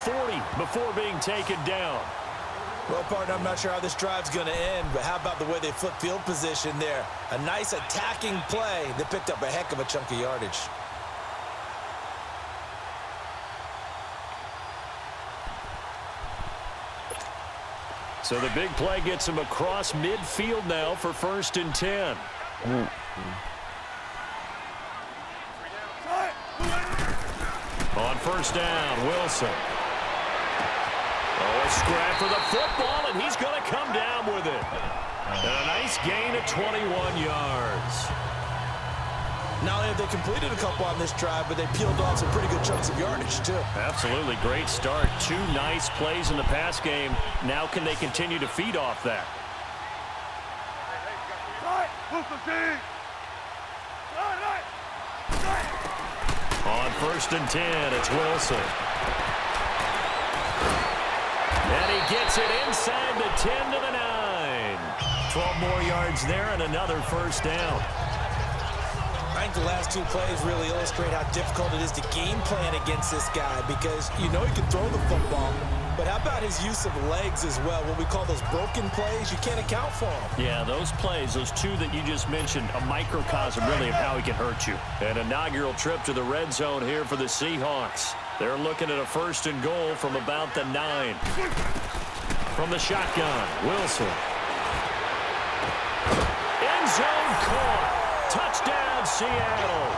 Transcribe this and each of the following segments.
40 before being taken down. Well, partner, I'm not sure how this drive's going to end, but how about the way they flip field position there? A nice attacking play. They picked up a heck of a chunk of yardage. So the big play gets him across midfield now for 1st and 10. On 1st down, Wilson. Oh, a scrap for the football, and he's going to come down with it. And a nice gain of 21 yards. Not only have they completed a couple on this drive, but they peeled off some pretty good chunks of yardage, too. Absolutely great start. 2 nice plays in the pass game. Now can they continue to feed off that? On 1st and 10, it's Wilson. And he gets it inside the 10 to the 9. 12 more yards there and another 1st down. I think the last 2 plays really illustrate how difficult it is to game plan against this guy, because you know he can throw the football, but how about his use of legs as well? What we call those broken plays, you can't account for them. Yeah, those plays, those 2 that you just mentioned, a microcosm really of how he can hurt you. An inaugural trip to the red zone here for the Seahawks. They're looking at a 1st and goal from about the 9. From the shotgun, Wilson. End zone caught. Touchdown, Seattle.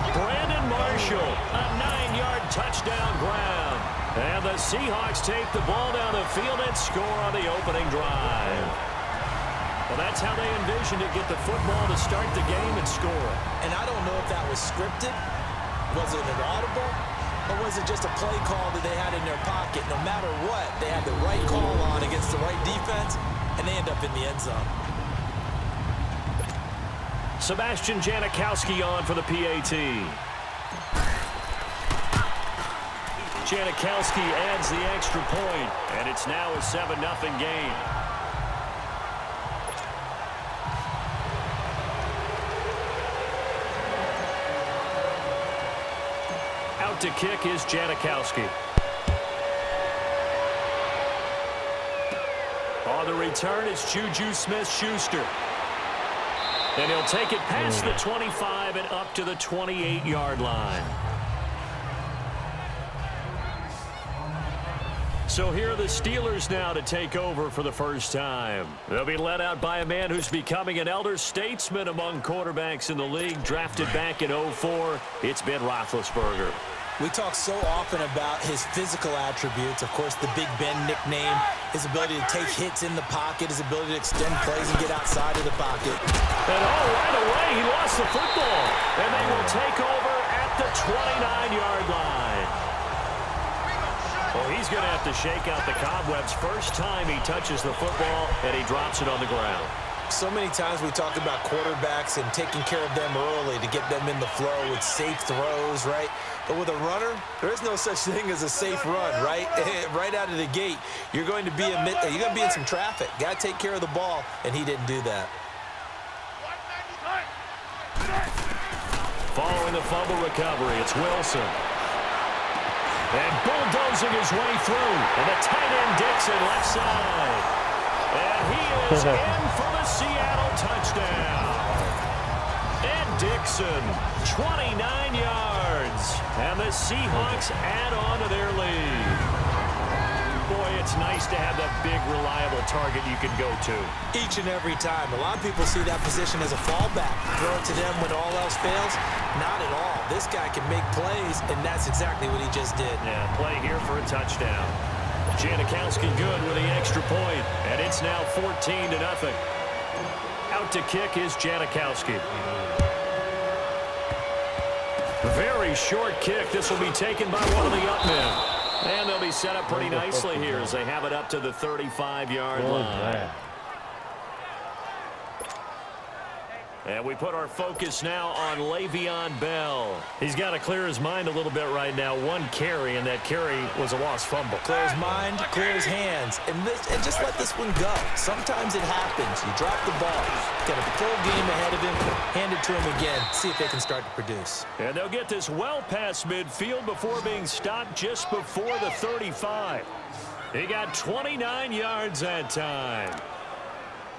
Brandon Marshall, a 9-yard touchdown grab. And the Seahawks take the ball down the field and score on the opening drive. Well, that's how they envisioned it, get the football to start the game and score. And I don't know if that was scripted. Was it an audible? Or was it just a play call that they had in their pocket? No matter what, they had the right call on against the right defense, and they end up in the end zone. Sebastian Janikowski on for the PAT. Janikowski adds the extra point, and it's now a 7-0 game. Out to kick is Janikowski. On the return, it's Juju Smith-Schuster. And he'll take it past the 25 and up to the 28-yard line. So here are the Steelers now to take over for the first time. They'll be led out by a man who's becoming an elder statesman among quarterbacks in the league, drafted back in 2004. It's Ben Roethlisberger. We talk so often about his physical attributes. Of course, the Big Ben nickname, his ability to take hits in the pocket, his ability to extend plays and get outside of the pocket. And right away, he lost the football. And they will take over at the 29-yard line. Well, he's going to have to shake out the cobwebs. First time he touches the football, and he drops it on the ground. So many times we talk about quarterbacks and taking care of them early to get them in the flow with safe throws, right? But with a runner, there is no such thing as a safe run, right? Right out of the gate, you're going to be in some traffic. Got to take care of the ball, and he didn't do that. Following the fumble recovery, it's Wilson. And bulldozing his way through. And the tight end Dixon left side. And he is in for the Seattle touchdown. And Dixon, 29 yards. And the Seahawks add on to their lead. Boy, it's nice to have that big, reliable target you can go to. Each and every time. A lot of people see that position as a fallback. Throw it to them when all else fails. Not at all. This guy can make plays, and that's exactly what he just did. Yeah, play here for a touchdown. Janikowski good with the extra point, and it's now 14-0. Out to kick is Janikowski. Very short kick. This will be taken by one of the up men. And they'll be set up pretty nicely here as they have it up to the 35-yard line. And we put our focus now on Le'Veon Bell. He's got to clear his mind a little bit right now. One carry, and that carry was a lost fumble. Clear his mind, clear his hands, and just let this one go. Sometimes it happens. You drop the ball. Got a full game ahead of him. Hand it to him again. See if they can start to produce. And they'll get this well past midfield before being stopped just before the 35. He got 29 yards that time.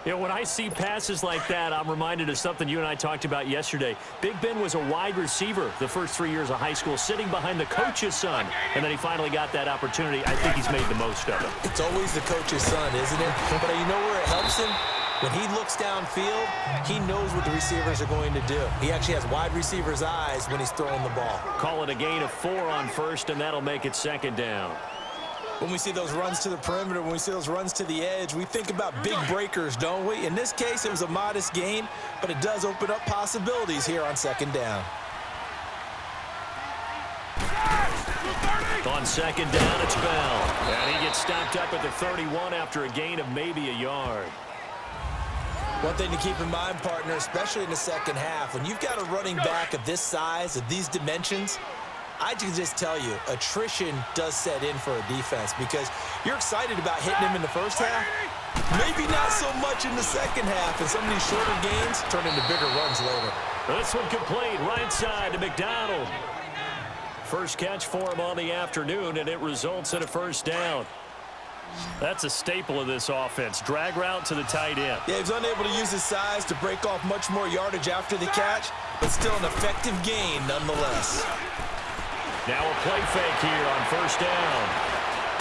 You know, when I see passes like that, I'm reminded of something you and I talked about yesterday. Big Ben was a wide receiver the first 3 years of high school, sitting behind the coach's son, and then he finally got that opportunity. I think he's made the most of it. It's always the coach's son, isn't it? But you know where it helps him? When he looks downfield, he knows what the receivers are going to do. He actually has wide receivers' eyes when he's throwing the ball. Call it a gain of 4 on first, and that'll make it second down. When we see those runs to the perimeter, when we see those runs to the edge, we think about big breakers, don't we? In this case, it was a modest gain, but it does open up possibilities here on second down. On second down, it's Bell. And he gets stopped up at the 31 after a gain of maybe a yard. One thing to keep in mind, partner, especially in the second half, when you've got a running back of this size, of these dimensions, I can just tell you, attrition does set in for a defense because you're excited about hitting him in the first half. Maybe not so much in the second half, and some of these shorter gains turn into bigger runs later. This one complete right side to McDonald. First catch for him on the afternoon, and it results in a first down. That's a staple of this offense. Drag route to the tight end. Yeah, he's unable to use his size to break off much more yardage after the catch, but still an effective gain nonetheless. Now a play fake here on first down.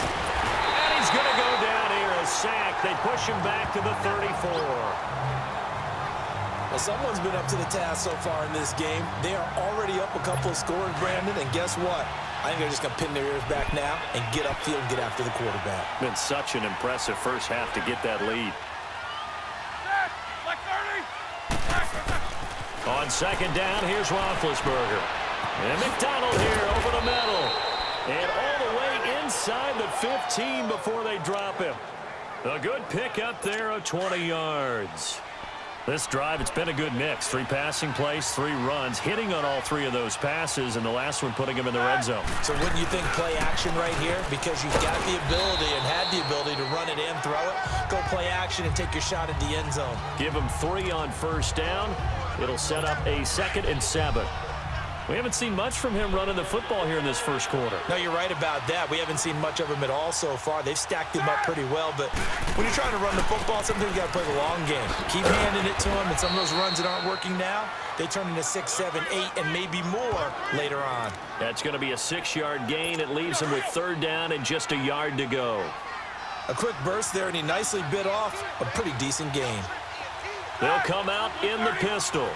And he's going to go down here, a sack. They push him back to the 34. Well, someone's been up to the task so far in this game. They are already up a couple of scores, Brandon, and guess what? I think they're just going to pin their ears back now and get upfield and get after the quarterback. Been such an impressive first half to get that lead. On second down, here's Roethlisberger. And McDonald here over the middle. And all the way inside the 15 before they drop him. A good pickup there of 20 yards. This drive, it's been a good mix. 3 passing plays, 3 runs, hitting on all 3 of those passes, and the last one putting him in the red zone. So wouldn't you think play action right here? Because you've got the ability and had the ability to run it in, throw it, go play action, and take your shot at the end zone. Give him 3 on first down. It'll set up a 2nd and 7. We haven't seen much from him running the football here in this first quarter. No, you're right about that. We haven't seen much of him at all so far. They've stacked him up pretty well, but when you're trying to run the football, sometimes you got to play the long game. Keep handing it to him, and some of those runs that aren't working now, they turn into 6, 7, 8, and maybe more later on. That's going to be a 6-yard gain. It leaves him with 3rd down and just a yard to go. A quick burst there, and he nicely bit off a pretty decent gain. They'll come out in the pistol.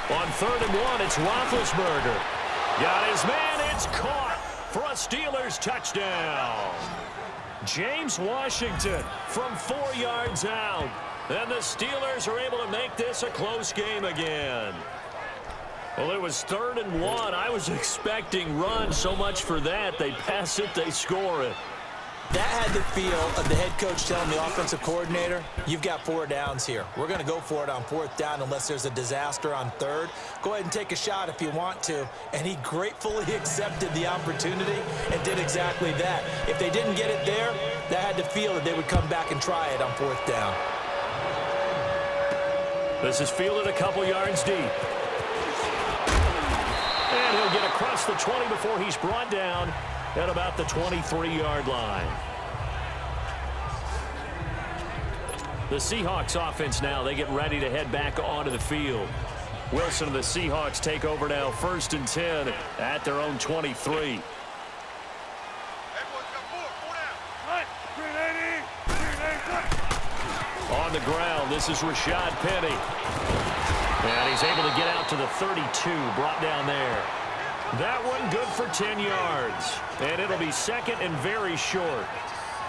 On 3rd and 1, it's Roethlisberger. Got his man, it's caught for a Steelers touchdown. James Washington from 4 yards out. And the Steelers are able to make this a close game again. Well, it was 3rd and 1. I was expecting run, so much for that. They pass it, they score it. That had the feel of the head coach telling the offensive coordinator, you've got 4 downs here. We're going to go for it on 4th down unless there's a disaster on 3rd. Go ahead and take a shot if you want to. And he gratefully accepted the opportunity and did exactly that. If they didn't get it there, that had the feel that they would come back and try it on 4th down. This is fielded a couple yards deep. And he'll get across the 20 before he's brought down at about the 23-yard line. The Seahawks offense now, they get ready to head back onto the field. Wilson and the Seahawks take over now, 1st and 10 at their own 23. On the ground, this is Rashad Penny. And he's able to get out to the 32, brought down there. That one good for 10 yards. And it'll be 2nd and very short.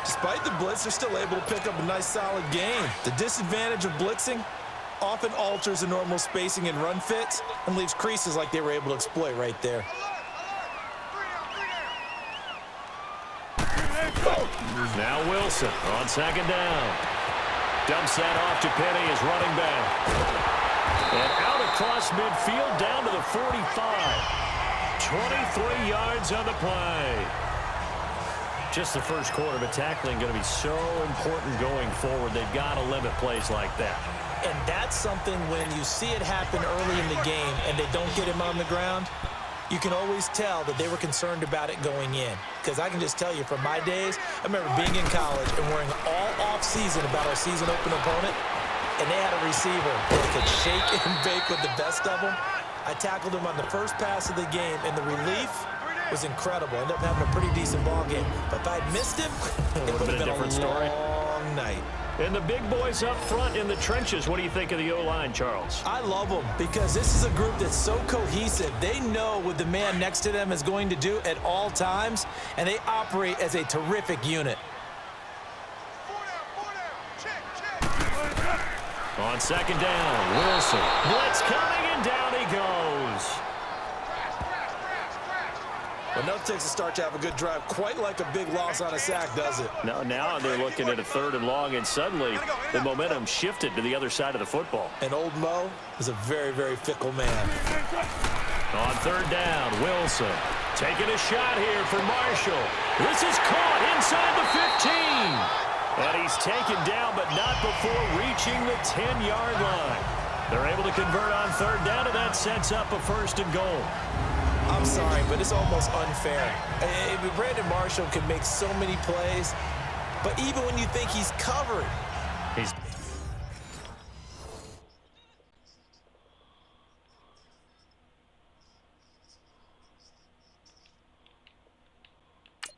Despite the blitz, they're still able to pick up a nice solid gain. The disadvantage of blitzing often alters the normal spacing and run fits and leaves creases like they were able to exploit right there. Now Wilson on 2nd down. Dumps that off to Penny as running back. And out across midfield down to the 45. 23 yards on the play. Just the first quarter, but tackling going to be so important going forward. They've got to limit plays like that. And that's something when you see it happen early in the game and they don't get him on the ground, you can always tell that they were concerned about it going in. Because I can just tell you from my days, I remember being in college and worrying all off-season about our season-open opponent, and they had a receiver that could shake and bake with the best of them. I tackled him on the first pass of the game, and the relief was incredible. Ended up having a pretty decent ball game. But if I'd missed him, it would have been a different story. Long night. And the big boys up front in the trenches, what do you think of the O-line, Charles? I love them because this is a group that's so cohesive. They know what the man next to them is going to do at all times, and they operate as a terrific unit. On second down, Wilson. Blitz coming, and down he goes. Enough takes to start to have a good drive, quite like a big loss on a sack, does it? Now they're looking at a 3rd and long, and suddenly the momentum shifted to the other side of the football. And old Mo is a very, very fickle man. On 3rd down, Wilson taking a shot here for Marshall. This is caught inside the 15. And he's taken down, but not before reaching the 10-yard line. They're able to convert on 3rd down, and that sets up a 1st and goal. I'm sorry, but it's almost unfair. Brandon Marshall can make so many plays, but even when you think he's covered, he's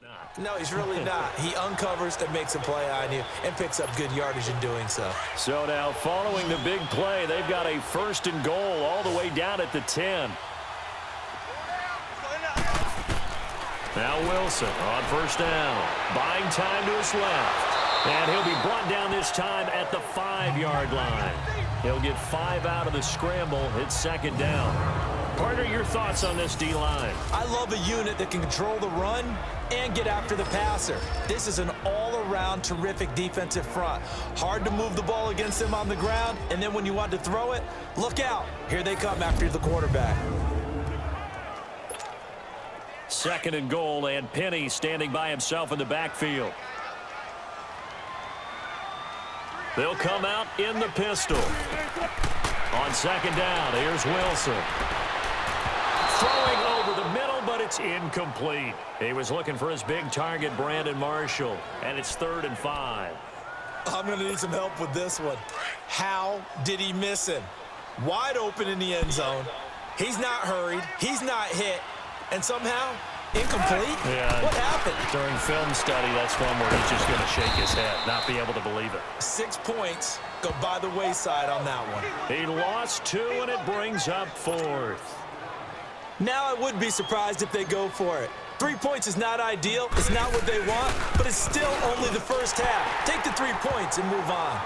not. No, he's really not. He uncovers and makes a play on you and picks up good yardage in doing so. So now, following the big play, they've got a 1st and goal all the way down at the 10. Now Wilson on 1st down, buying time to his left. And he'll be brought down this time at the 5-yard line. He'll get 5 out of the scramble. It's 2nd down. Partner, your thoughts on this D-line? I love a unit that can control the run and get after the passer. This is an all-around terrific defensive front. Hard to move the ball against them on the ground, and then when you want to throw it, look out. Here they come after the quarterback. 2nd and goal, and Penny standing by himself in the backfield. They'll come out in the pistol. On 2nd down, here's Wilson. Throwing over the middle, but it's incomplete. He was looking for his big target, Brandon Marshall, and it's 3rd and 5. I'm going to need some help with this one. How did he miss him? Wide open in the end zone. He's not hurried. He's not hit. And somehow, incomplete? Yeah. What happened? During film study, that's one where he's just going to shake his head, not be able to believe it. 6 points go by the wayside on that one. He lost 2, and it brings up 4th. Now I would be surprised if they go for it. 3 points is not ideal. It's not what they want, but it's still only the first half. Take the 3 points and move on.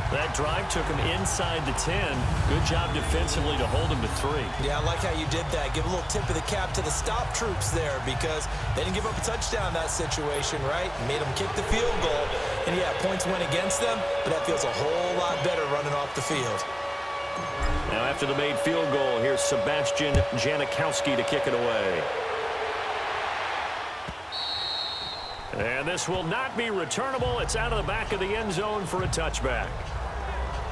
That drive took him inside the 10. Good job defensively to hold him to 3. Yeah, I like how you did that. Give a little tip of the cap to the stop troops there because they didn't give up a touchdown in that situation, right? Made them kick the field goal. And, yeah, points went against them, but that feels a whole lot better running off the field. Now, after the made field goal, here's Sebastian Janikowski to kick it away. And this will not be returnable. It's out of the back of the end zone for a touchback.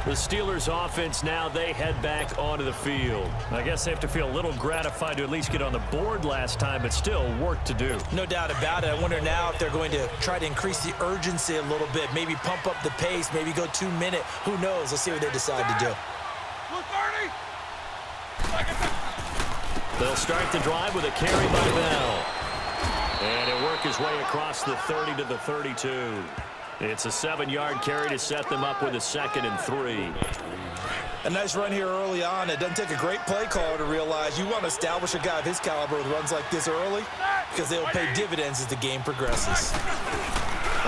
The Steelers offense now, they head back onto the field. I guess they have to feel a little gratified to at least get on the board last time, but still work to do. No doubt about it. I wonder now if they're going to try to increase the urgency a little bit, maybe pump up the pace, maybe go 2-minute. Who knows? Let's see what they decide to do. They'll start the drive with a carry by Bell. And he'll work his way across the 30 to the 32. It's a 7-yard carry to set them up with a 2nd and 3. A nice run here early on. It doesn't take a great play caller to realize you want to establish a guy of his caliber with runs like this early because they'll pay dividends as the game progresses.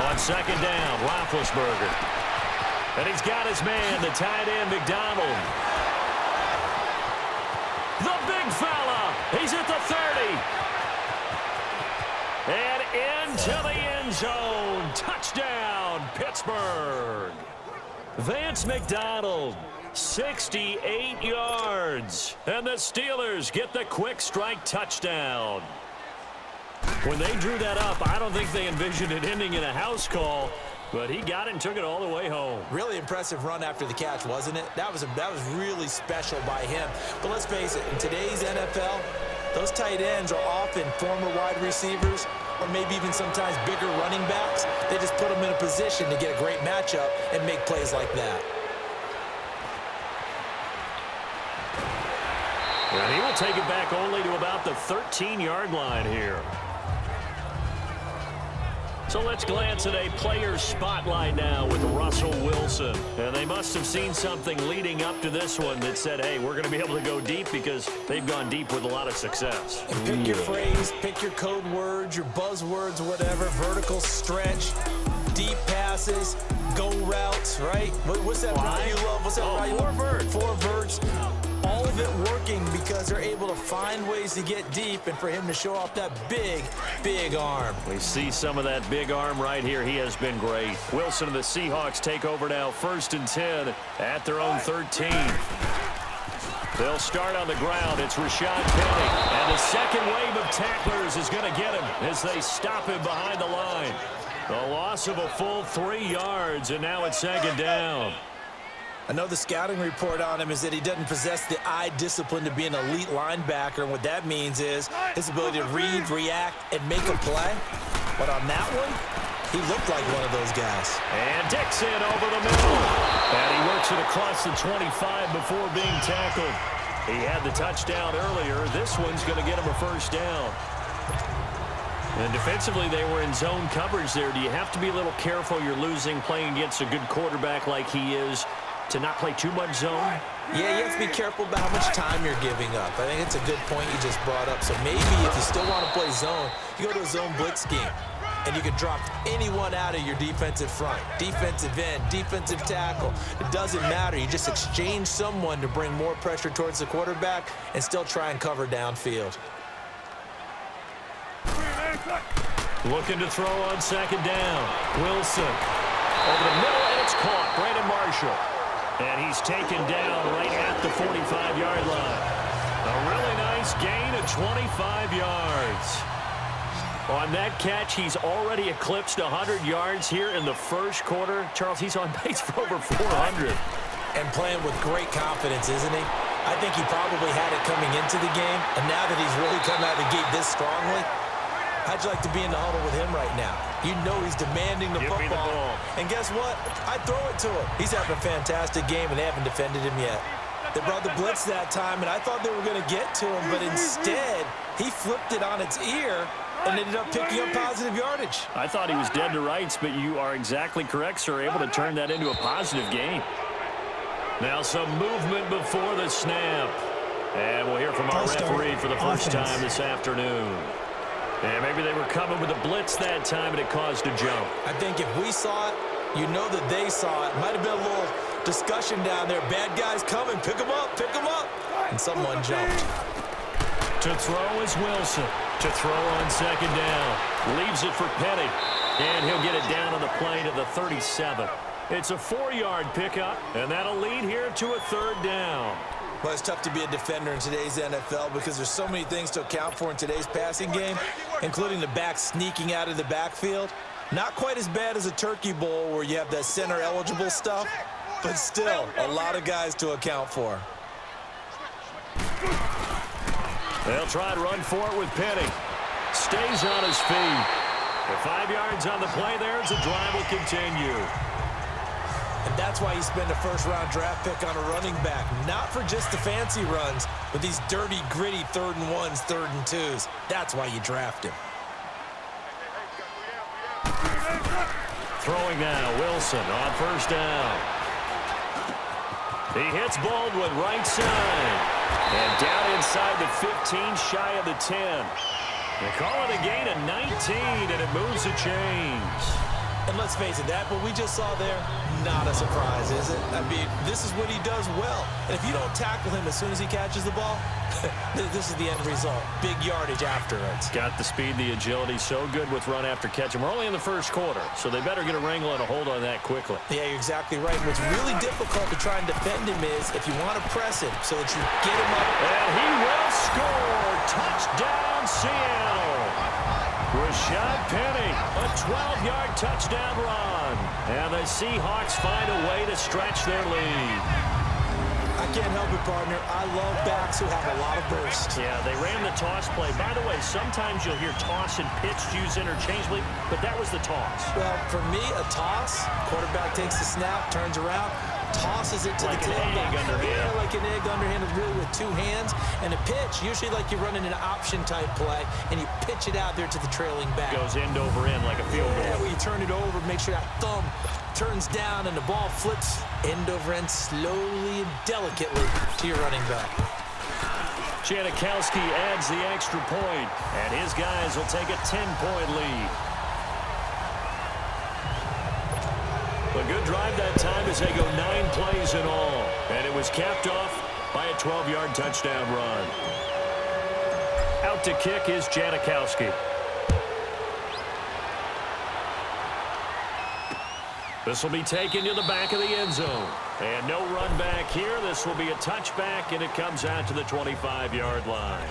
On 2nd down, Roethlisberger. And he's got his man, the tight end, McDonald. The big fella. He's at the 30. And into the end end zone. Touchdown, Pittsburgh. Vance McDonald, 68 yards. And the Steelers get the quick strike touchdown. When they drew that up, I don't think they envisioned it ending in a house call, but he got it and took it all the way home. Really impressive run after the catch, wasn't it? That was really special by him. But let's face it, in today's NFL, those tight ends are often former wide receivers or maybe even sometimes bigger running backs. They just put them in a position to get a great matchup and make plays like that. And he will take it back only to about the 13-yard line here. So let's glance at a player's spotlight now with Russell Wilson. And they must have seen something leading up to this one that said, hey, we're going to be able to go deep because they've gone deep with a lot of success. And pick your phrase, pick your code words, your buzzwords, whatever, vertical stretch, deep passes, go routes, right? What's that route you love? What's that route you love? Four verts. All of it working because they're able to find ways to get deep and for him to show off that big, big arm. We see some of that big arm right here. He has been great. Wilson and the Seahawks take over now, 1st and 10 at their own 13. They'll start on the ground. It's Rashad Penny. And the second wave of tacklers is going to get him as they stop him behind the line. A loss of a full 3 yards, and now it's 2nd down. I know the scouting report on him is that he doesn't possess the eye discipline to be an elite linebacker, and what that means is his ability to read, react, and make a play. But on that one, he looked like one of those guys. And Dixon over the middle. And he works it across the 25 before being tackled. He had the touchdown earlier. This one's going to get him a 1st down. And defensively, they were in zone coverage there. Do you have to be a little careful? You're losing playing against a good quarterback like he is, to not play too much zone? Yeah, you have to be careful about how much time you're giving up. I think it's a good point you just brought up. So maybe if you still want to play zone, you go to a zone blitz scheme, and you can drop anyone out of your defensive front, defensive end, defensive tackle. It doesn't matter. You just exchange someone to bring more pressure towards the quarterback and still try and cover downfield. Looking to throw on 2nd down. Wilson over the middle, and it's caught. Brandon Marshall. And he's taken down right at the 45-yard line. A really nice gain of 25 yards. On that catch, he's already eclipsed 100 yards here in the 1st quarter. Charles, he's on pace for over 400. And playing with great confidence, isn't he? I think he probably had it coming into the game, and now that he's really come out of the gate this strongly, how'd you like to be in the huddle with him right now? You know he's demanding the football. Give me the ball. And guess what? I'd throw it to him. He's having a fantastic game, and they haven't defended him yet. They brought the blitz that time, and I thought they were going to get to him, but instead, he flipped it on its ear and ended up picking up positive yardage. I thought he was dead to rights, but you are exactly correct, sir. Able to turn that into a positive gain. Now some movement before the snap. And we'll hear from our referee for the first time this afternoon. And maybe they were coming with a blitz that time, and it caused a jump. I think if we saw it, you know that they saw it. Might have been a little discussion down there. Bad guys coming. Pick them up. Pick them up. And someone jumped. To throw is Wilson. To throw on 2nd down. Leaves it for Petty. And he'll get it down on the play to the 37. It's a 4-yard pickup, and that'll lead here to a 3rd down. Well, it's tough to be a defender in today's NFL because there's so many things to account for in today's passing game, including the back sneaking out of the backfield. Not quite as bad as a turkey bowl where you have that center-eligible stuff, but still a lot of guys to account for. They'll try and run for it with Penny. Stays on his feet. The 5 yards on the play there as the drive will continue. And that's why you spend a 1st-round draft pick on a running back. Not for just the fancy runs, but these dirty, gritty 3rd and 1s, 3rd and 2s. That's why you draft him. Throwing now, Wilson on 1st down. He hits Baldwin right side. And down inside the 15, shy of the 10. They call it a gain of 19, and it moves the chains. And let's face it, that what we just saw there, not a surprise, is it? I mean, this is what he does well. And if you don't tackle him as soon as he catches the ball, this is the end result. Big yardage afterwards. Got the speed, the agility, so good with run after catch. And we're only in the first quarter, so they better get a wrangle and a hold on that quickly. Yeah, you're exactly right. What's really difficult to try and defend him is if you want to press him so that you get him up. And he will score. Touchdown, Seattle. Rashad Penny, a 12-yard touchdown run. And the Seahawks find a way to stretch their lead. I can't help it, partner. I love backs who have a lot of burst. Yeah, they ran the toss play. By the way, sometimes you'll hear toss and pitch used interchangeably, but that was the toss. Well, for me, a toss, quarterback takes the snap, turns around, tosses it to like the tailback. Yeah, like an egg underhanded, really with two hands. And a pitch, usually like you're running an option-type play, and you pitch it out there to the trailing back. Goes end over end like a field goal. Yeah, where you turn it over, make sure that thumb turns down, and the ball flips end over end slowly and delicately to your running back. Janikowski adds the extra point, and his guys will take a 10-point lead. A good drive that time as they go 9 plays in all. And it was capped off by a 12-yard touchdown run. Out to kick is Janikowski. This will be taken to the back of the end zone. And no run back here. This will be a touchback, and it comes out to the 25-yard line.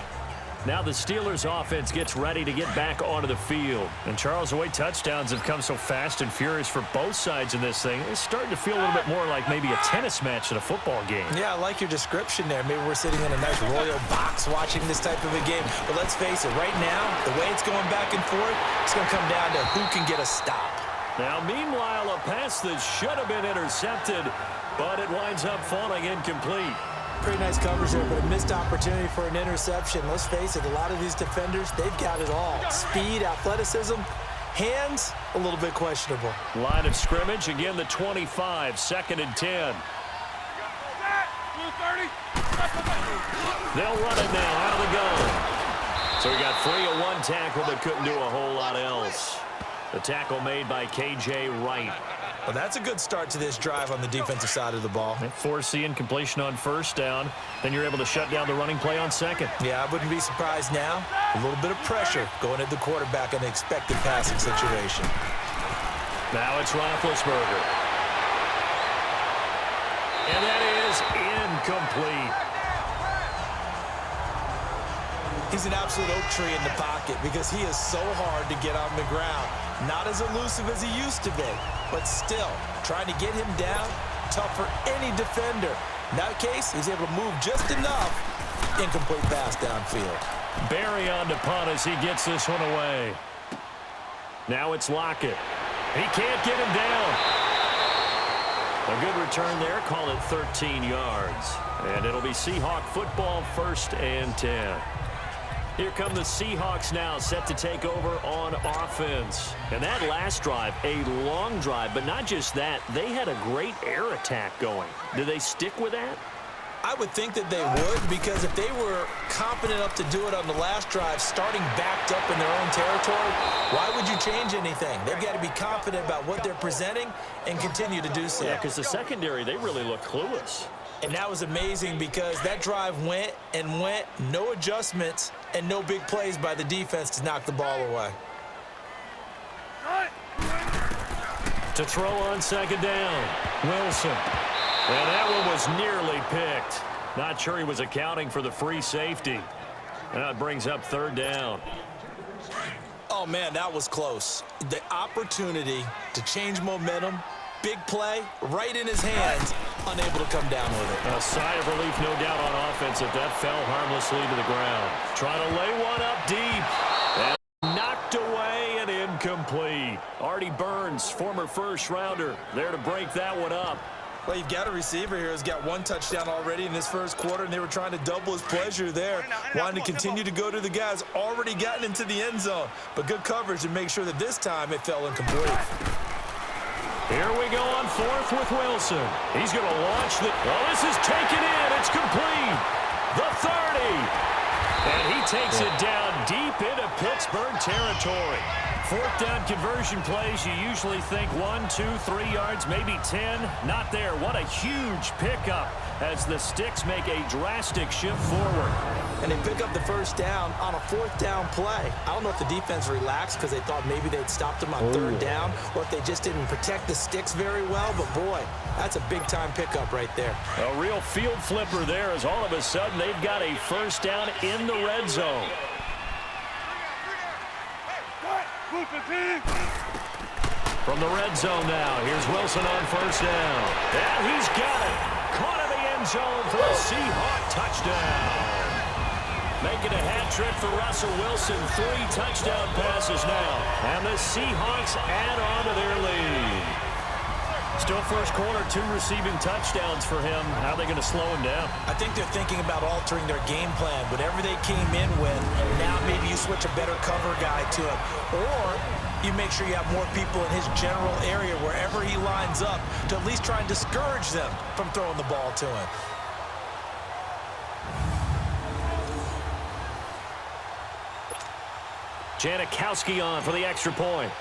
Now the Steelers offense gets ready to get back onto the field. And Charles, the way touchdowns have come so fast and furious for both sides in this thing, it's starting to feel a little bit more like maybe a tennis match in a football game. Yeah, I like your description there. Maybe we're sitting in a nice royal box watching this type of a game. But let's face it, right now, the way it's going back and forth, it's going to come down to who can get a stop. Now, meanwhile, a pass that should have been intercepted, but it winds up falling incomplete. Pretty nice coverage there, but a missed opportunity for an interception. Let's face it, a lot of these defenders, they've got it all. Speed, athleticism, hands, a little bit questionable. Line of scrimmage, again the 25, 2nd and 10. They'll run it now out of the gun. So he got free of one tackle, but couldn't do a whole lot else. The tackle made by K.J. Wright. Well, that's a good start to this drive on the defensive side of the ball. Force the incompletion on first down. Then you're able to shut down the running play on second. Yeah, I wouldn't be surprised now. A little bit of pressure going at the quarterback in the expected passing situation. Now it's Roethlisberger. And that is incomplete. He's an absolute oak tree in the pocket because he is so hard to get on the ground. Not as elusive as he used to be, but still, trying to get him down, tough for any defender. In that case, he's able to move just enough. Incomplete pass downfield. Barry on to punt as he gets this one away. Now it's Lockett. He can't get him down. A good return there, call it 13 yards. And it'll be Seahawk football, 1st and 10. Here come the Seahawks now, set to take over on offense. And that last drive, a long drive, but not just that. They had a great air attack going. Do they stick with that? I would think that they would, because if they were confident enough to do it on the last drive, starting backed up in their own territory, why would you change anything? They've got to be confident about what they're presenting and continue to do so. Yeah, because the secondary, they really look clueless. And that was amazing because that drive went and went, no adjustments, and no big plays by the defense to knock the ball away. To throw on 2nd down, Wilson. And that one was nearly picked. Not sure he was accounting for the free safety. That brings up 3rd down. Oh, man, that was close. The opportunity to change momentum, big play, right in his hands, unable to come down with it. A sigh of relief, no doubt, on offense if that fell harmlessly to the ground. Trying to lay one up deep. And knocked away and incomplete. Artie Burns, former first-rounder, there to break that one up. Well, you've got a receiver here who's got 1 touchdown already in this first quarter, and they were trying to double his pleasure there. Wanting to continue to go to the guys already gotten into the end zone. But good coverage to make sure that this time it fell incomplete. Here we go on 4th with Wilson. He's going to launch the... Well, this is taken in. It's complete. The 30. And he takes it down deep into Pittsburgh territory. Fourth down conversion plays, you usually think 1, 2, 3 yards, maybe 10. Not there. What a huge pickup as the Sticks make a drastic shift forward. And they pick up the first down on a fourth down play. I don't know if the defense relaxed because they thought maybe they'd stopped them on third down, or if they just didn't protect the Sticks very well. But, boy, that's a big-time pickup right there. A real field flipper there as all of a sudden they've got a first down in the red zone. From the red zone now, here's Wilson on first down. And he's got it. Caught in the end zone for a Seahawk touchdown. Making a hat trick for Russell Wilson. 3 touchdown passes now. And the Seahawks add on to their lead. Still first quarter, 2 receiving touchdowns for him. How are they going to slow him down? I think they're thinking about altering their game plan. Whatever they came in with, now maybe you switch a better cover guy to him. Or you make sure you have more people in his general area wherever he lines up to at least try and discourage them from throwing the ball to him. Janikowski on for the extra point.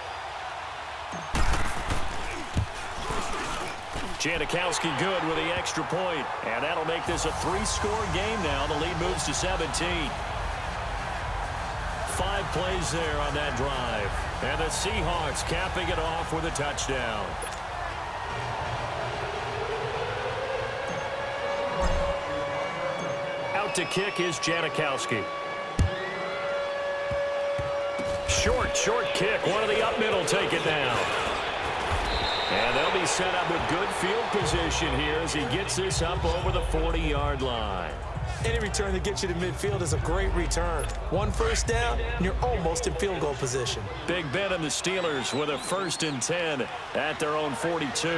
Janikowski good with the extra point. And that'll make this a 3-score game now. The lead moves to 17. 5 plays there on that drive. And the Seahawks capping it off with a touchdown. Out to kick is Janikowski. Short kick. One of the up middle take it down. And they'll be set up with good field position here as he gets this up over the 40-yard line. Any return that gets you to midfield is a great return. 1 first down, and you're almost in field goal position. Big Ben and the Steelers with a 1st and 10 at their own 42.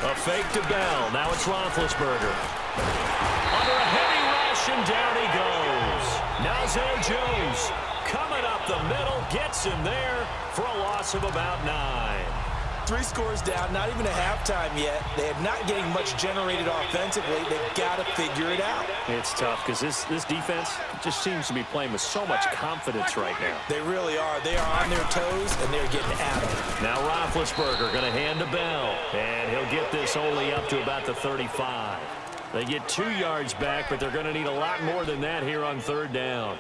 A fake to Bell. Now it's Roethlisberger. Under a heavy rush, and down he goes. Now Zay Jones coming up the middle, gets him there for a loss of about 9. 3 scores down, not even a halftime yet. They are not getting much generated offensively. They've got to figure it out. It's tough because this defense just seems to be playing with so much confidence right now. They really are. They are on their toes, and they're getting at them. Now Roethlisberger going to hand to Bell, and he'll get this only up to about the 35. They get 2 yards back, but they're going to need a lot more than that here on 3rd down.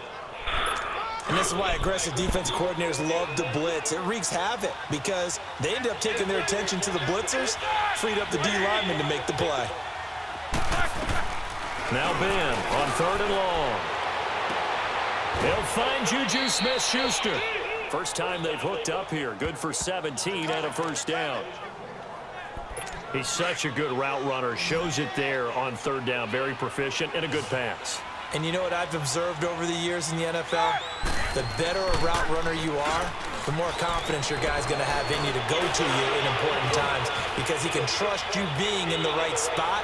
And this is why aggressive defensive coordinators love to blitz. It wreaks havoc because they end up taking their attention to the blitzers, freed up the D lineman to make the play. Now Ben on 3rd and long. He'll find Juju Smith-Schuster. First time they've hooked up here. Good for 17 and a first down. He's such a good route runner. Shows it there on 3rd down. Very proficient and a good pass. And you know what I've observed over the years in the NFL? The better a route runner you are, the more confidence your guy's going to have in you to go to you in important times because he can trust you being in the right spot,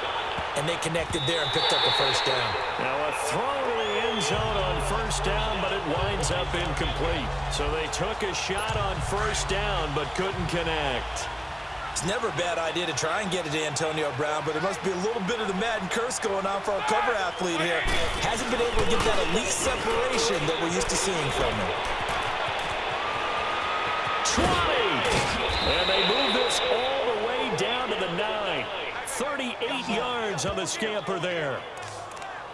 and they connected there and picked up the first down. Now a throw to the end zone on first down, but it winds up incomplete. So they took a shot on first down, but couldn't connect. It's never a bad idea to try and get it to Antonio Brown, but there must be a little bit of the Madden curse going on for our cover athlete here. Hasn't been able to get that elite separation that we're used to seeing from him. 20! And they move this all the way down to the 9. 38 yards on the scamper there.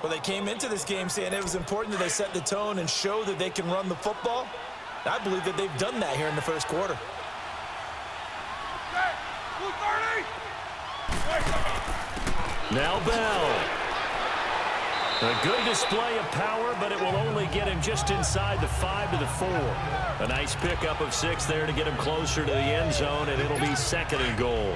Well, they came into this game saying it was important that they set the tone and show that they can run the football. I believe that they've done that here in the first quarter. Now Bell. A good display of power, but it will only get him just inside the 5 to the 4. A nice pickup of 6 there to get him closer to the end zone, and it'll be 2nd and goal.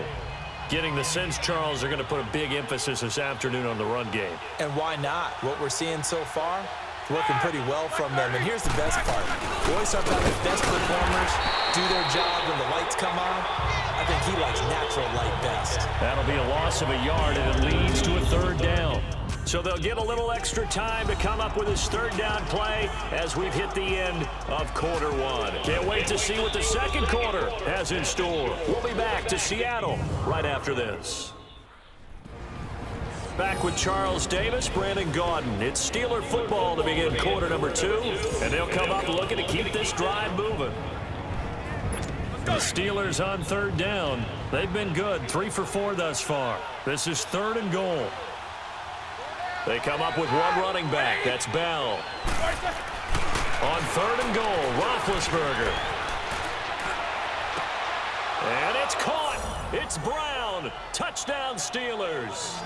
Getting the sense, Charles, they're going to put a big emphasis this afternoon on the run game. And why not? What we're seeing so far, working pretty well from them. And here's the best part. We always talk about the best performers do their job when the lights come on. I think he likes natural light best. That'll be a loss of a yard, and it leads to a 3rd down. So they'll get a little extra time to come up with his 3rd down play as we've hit the end of quarter 1. Can't wait to see what the 2nd quarter has in store. We'll be back to Seattle right after this. Back with Charles Davis, Brandon Gaudin. It's Steeler football to begin quarter number 2, and they'll come up looking to keep this drive moving. The Steelers on third down. They've been good, 3 for 4 thus far. This is 3rd and goal. They come up with one running back. That's Bell. On 3rd and goal, Roethlisberger. And it's caught. It's Brown. Touchdown, Steelers.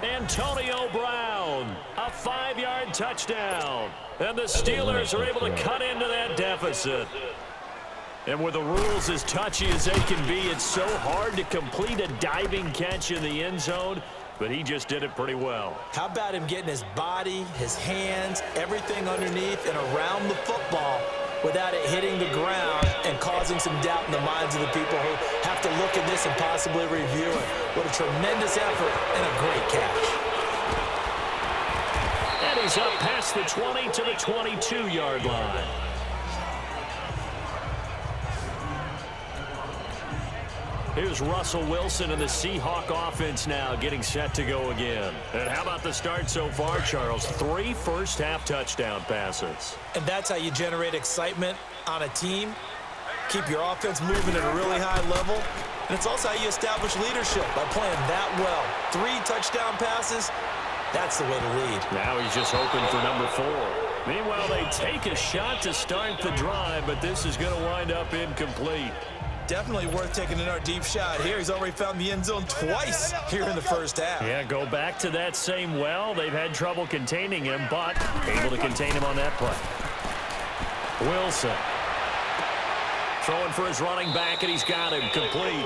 Antonio Brown, a 5-yard touchdown. And the Steelers are able to cut into that deficit. And with the rules as touchy as they can be, it's so hard to complete a diving catch in the end zone, but he just did it pretty well. How about him getting his body, his hands, everything underneath and around the football without it hitting the ground and causing some doubt in the minds of the people who have to look at this and possibly review it. What a tremendous effort and a great catch. And he's up past the 20 to the 22-yard line. Here's Russell Wilson and the Seahawk offense now getting set to go again. And how about the start so far, Charles? 3 first-half touchdown passes. And that's how you generate excitement on a team. Keep your offense moving at a really high level. And it's also how you establish leadership by playing that well. 3 touchdown passes, that's the way to lead. Now he's just hoping for number 4. Meanwhile, they take a shot to start the drive, but this is going to wind up incomplete. Definitely worth taking another deep shot here. He's already found the end zone twice here in the first half. Yeah, go back to that same well. They've had trouble containing him, but able to contain him on that play. Wilson throwing for his running back, and he's got him complete.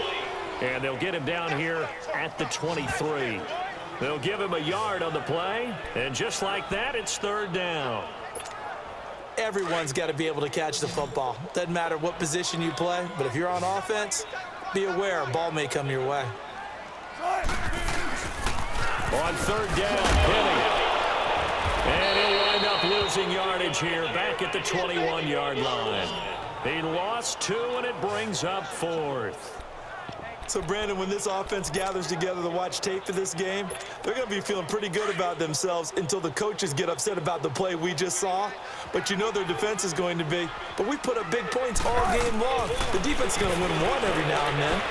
And they'll get him down here at the 23. They'll give him a yard on the play, and just like that, it's 3rd down. Everyone's got to be able to catch the football. Doesn't matter what position you play, but if you're on offense, be aware a ball may come your way. On 3rd down, Penny. And he'll wind up losing yardage here back at the 21-yard line. He lost 2, and it brings up 4th. So, Brandon, when this offense gathers together to watch tape for this game, they're going to be feeling pretty good about themselves until the coaches get upset about the play we just saw. But you know their defense is going to be. But we put up big points all game long. The defense is going to win one every now and then.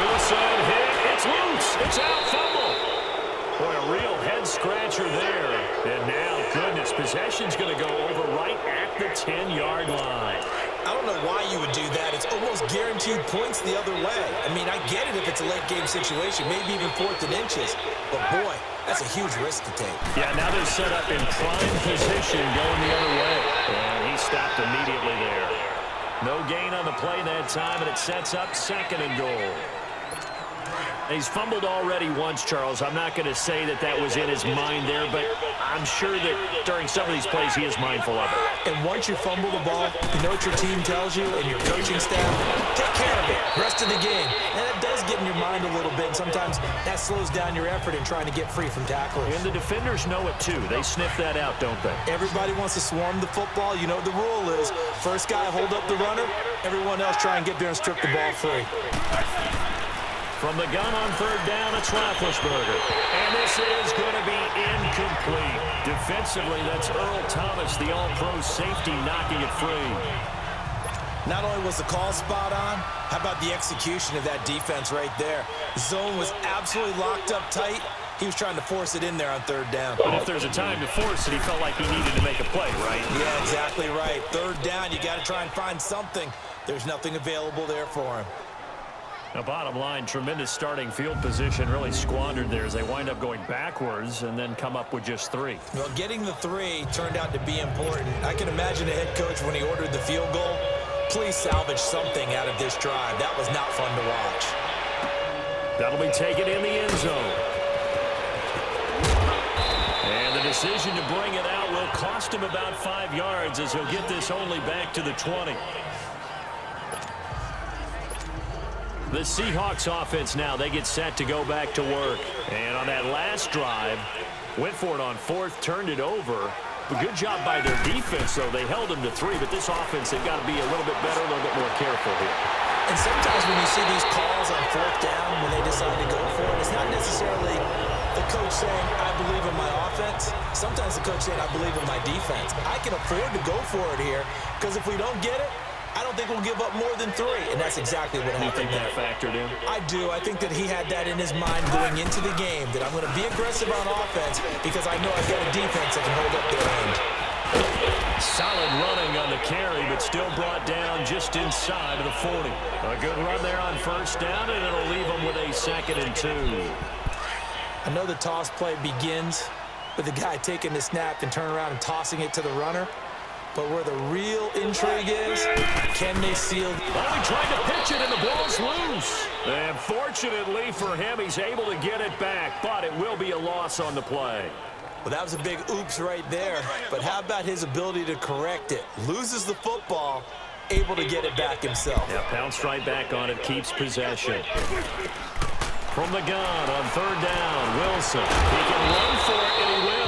Wilson hit. It's loose. It's out. Fumble. Boy, a real head-scratcher there. And now, goodness, possession's going to go over right at the 10-yard line. I don't know why you would do that. It's almost guaranteed points the other way. I mean, I get it if it's a late-game situation, maybe even 4th and inches. But, boy, that's a huge risk to take. Yeah, now they're set up in prime position going the other way. And he stopped immediately there. No gain on the play that time, and it sets up 2nd and goal. He's fumbled already once, Charles. I'm not going to say that that was in his mind there, but I'm sure that during some of these plays he is mindful of it. And once you fumble the ball, you know what your team tells you and your coaching staff? Take care of it. Rest of the game. And it does get in your mind a little bit. And sometimes that slows down your effort in trying to get free from tacklers. And the defenders know it, too. They sniff that out, don't they? Everybody wants to swarm the football. You know what the rule is. First guy hold up the runner. Everyone else try and get there and strip the ball free. From the gun on 3rd down, it's Roethlisberger. And this is going to be incomplete. Defensively, that's Earl Thomas, the all-pro safety, knocking it free. Not only was the call spot on, how about the execution of that defense right there? The zone was absolutely locked up tight. He was trying to force it in there on 3rd down. But if there's a time to force it, he felt like he needed to make a play, right? Yeah, exactly right. 3rd down, you got to try and find something. There's nothing available there for him. Now, bottom line, tremendous starting field position, really squandered there as they wind up going backwards and then come up with just 3. Well, getting the 3 turned out to be important. I can imagine the head coach when he ordered the field goal. Please salvage something out of this drive. That was not fun to watch. That'll be taken in the end zone. And the decision to bring it out will cost him about 5 yards as he'll get this only back to the 20. The Seahawks offense now, they get set to go back to work. And on that last drive, went for it on 4th, turned it over. But good job by their defense, though. They held them to 3, but this offense, they've got to be a little bit better, a little bit more careful here. And sometimes when you see these calls on 4th down, when they decide to go for it, it's not necessarily the coach saying, I believe in my offense. Sometimes the coach saying, I believe in my defense. I can afford to go for it here because if we don't get it, I don't think we'll give up more than 3, and that's exactly what happened there. You think that factored in? I do. I think that he had that in his mind going into the game, that I'm going to be aggressive on offense because I know I've got a defense that can hold up their end. Solid running on the carry, but still brought down just inside of the 40. A good run there on first down, and it'll leave them with a 2nd and 2. I know the toss play begins with the guy taking the snap and turning around and tossing it to the runner. But where the real intrigue is, can they seal? Well, he tried to pitch it, and the ball's loose. And fortunately for him, he's able to get it back, but it will be a loss on the play. Well, that was a big oops right there. But how about his ability to correct it? Loses the football, able to get it back himself. Yeah, pounced right back on it, keeps possession. From the gun on 3rd down, Wilson. He can run for it, and he will.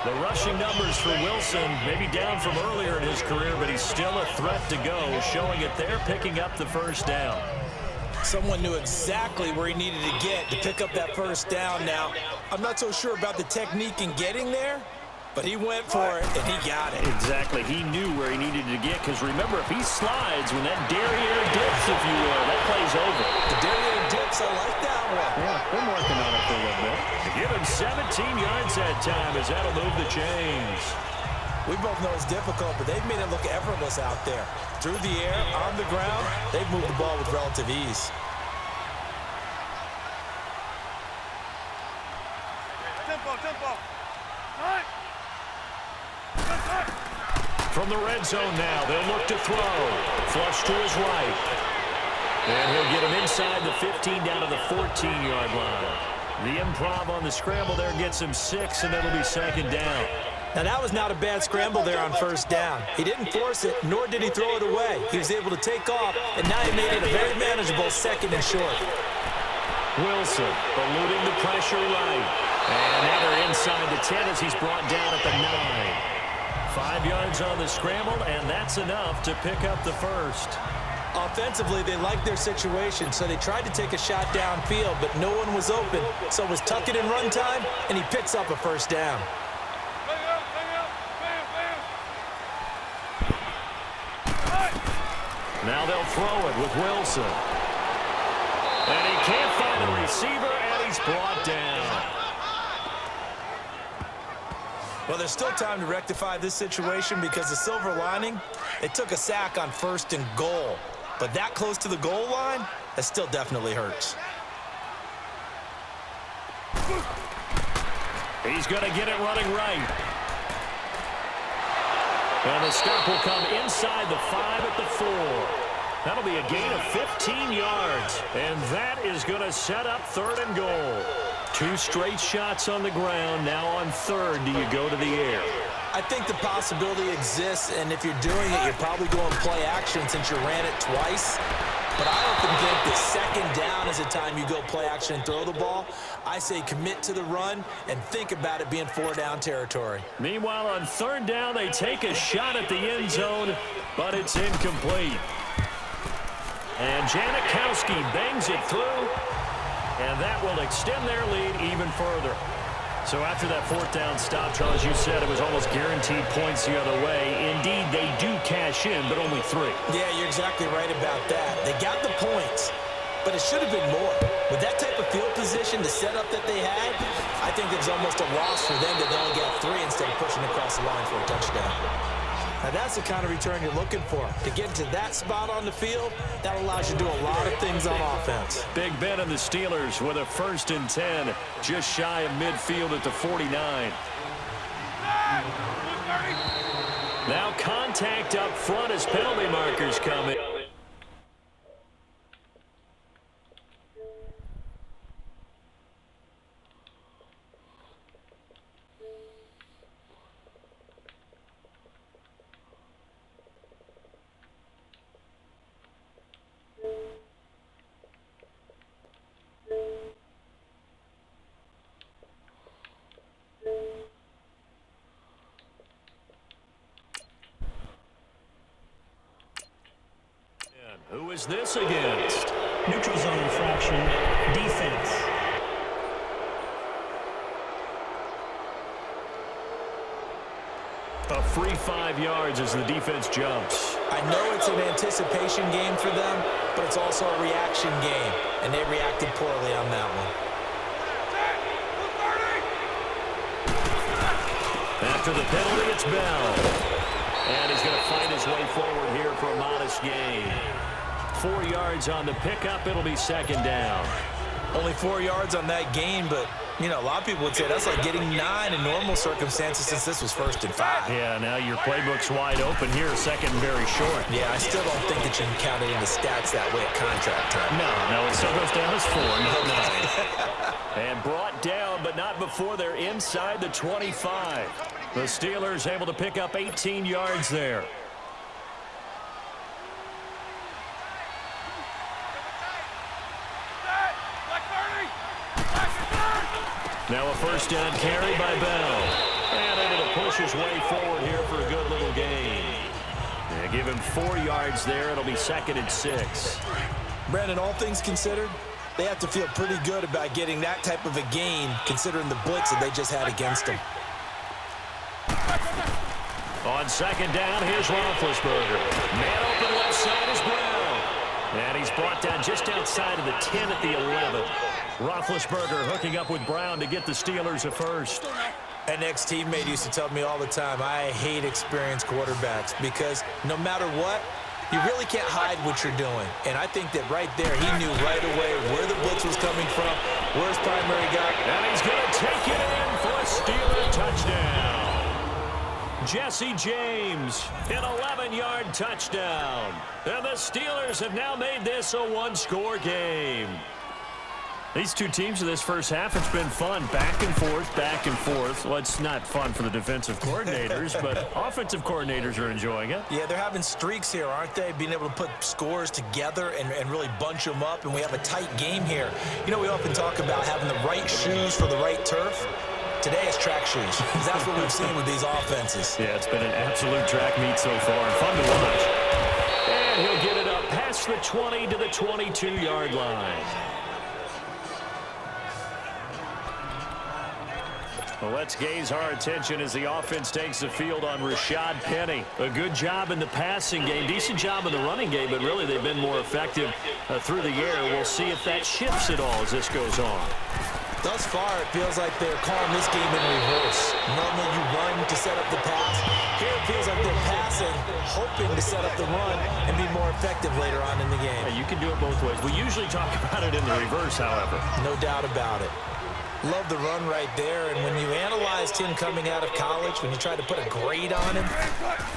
The rushing numbers for Wilson, maybe down from earlier in his career, but he's still a threat to go, showing it there, picking up the 1st down. Someone knew exactly where he needed to get to pick up that 1st down. Now, I'm not so sure about the technique in getting there, but he went for it, and he got it. Exactly. He knew where he needed to get, because remember, if he slides, when that derriere dips, if you will, that play's over. The derriere dips, I like that one. Yeah, been working on it for a little bit. To give him 17 yards that time, as that'll move the chains. We both know it's difficult, but they've made it look effortless out there. Through the air, on the ground, they've moved the ball with relative ease. Tempo. From the red zone now, they'll look to throw. Flush to his right. And he'll get him inside the 15 down to the 14-yard line. The improv on the scramble there gets him 6, and it'll be 2nd down. Now, that was not a bad scramble there on 1st down. He didn't force it, nor did he throw it away. He was able to take off, and now he made it a very manageable 2nd and short. Wilson eluding the pressure right. And now they're inside the 10 as he's brought down at the 9. 5 yards on the scramble, and that's enough to pick up the 1st. Offensively, they liked their situation, so they tried to take a shot downfield, but no one was open. So it was tuck it in run time, and he picks up a 1st down. Now they'll throw it with Wilson. And he can't find a receiver, and he's brought down. Well, there's still time to rectify this situation because the silver lining, they took a sack on 1st and goal. But that close to the goal line, that still definitely hurts. He's going to get it running right. And the stop will come inside the 5 at the 4. That'll be a gain of 15 yards. And that is going to set up 3rd and goal. 2 straight shots on the ground. Now on 3rd, do you go to the air? I think the possibility exists, and if you're doing it, you're probably going play action since you ran it twice. But I often think that 2nd down is the time you go play action and throw the ball. I say commit to the run and think about it being 4-down territory. Meanwhile, on 3rd down, they take a shot at the end zone, but it's incomplete. And Janikowski bangs it through, and that will extend their lead even further. So after that 4th down stop, Charles, you said it was almost guaranteed points the other way. Indeed, they do cash in, but only 3. Yeah, you're exactly right about that. They got the points, but it should have been more. With that type of field position, the setup that they had, I think it's almost a loss for them to only get 3 instead of pushing across the line for a touchdown. Now, that's the kind of return you're looking for. To get to that spot on the field, that allows you to do a lot of things on offense. Big Ben and the Steelers with a 1st and 10, just shy of midfield at the 49. Now contact up front as penalty markers come in. Who is this against? Neutral zone infraction, defense. A free 5 yards as the defense jumps. I know it's an anticipation game for them, but it's also a reaction game, and they reacted poorly on that one. After the penalty, it's Bell. And he's going to find his way forward here for a modest gain. 4 yards on the pickup. It'll be second down. Only 4 yards on that gain, but, you know, a lot of people would say that's like getting 9 in normal circumstances since this was 1st and 5. Yeah, now your playbook's wide open here, second and very short. Yeah, I still don't think that you can count it in the stats that way at contract time. No, it still goes down as 4. No. And brought down, but not before they're inside the 25. The Steelers able to pick up 18 yards there. Now a first down carry by Bell. And able to push his way forward here for a good little gain. Yeah, give him 4 yards there. It'll be 2nd and 6. Brandon, all things considered, they have to feel pretty good about getting that type of a gain considering the blitz that they just had against them. On second down, here's Roethlisberger. Man open left side is Brown. And he's brought down just outside of the 10 at the 11. Roethlisberger hooking up with Brown to get the Steelers a first. An ex-teammate used to tell me all the time, I hate experienced quarterbacks because no matter what, you really can't hide what you're doing. And I think that right there, he knew right away where the blitz was coming from, where his primary guy. And he's going to take it in for a Steeler touchdown. Jesse James, an 11-yard touchdown. And the Steelers have now made this a one-score game. These two teams in this first half, it's been fun. Back and forth, back and forth. Well, it's not fun for the defensive coordinators, but offensive coordinators are enjoying it. Yeah, they're having streaks here, aren't they? Being able to put scores together and really bunch them up, and we have a tight game here. You know, we often talk about having the right shoes for the right turf. Today it's track shoes. That's what we've seen with these offenses. Yeah, it's been an absolute track meet so far. And fun to watch. And he'll get it up past the 20 to the 22-yard line. Well, let's gaze our attention as the offense takes the field on Rashad Penny. A good job in the passing game, decent job in the running game, but really they've been more effective through the air. We'll see if that shifts at all as this goes on. Thus far, it feels like they're calling this game in reverse. Normally you run to set up the pass. Here it feels like they're passing, hoping to set up the run and be more effective later on in the game. Yeah, you can do it both ways. We usually talk about it in the reverse, however. No doubt about it. Love the run right there, and when you analyzed him coming out of college, when you tried to put a grade on him,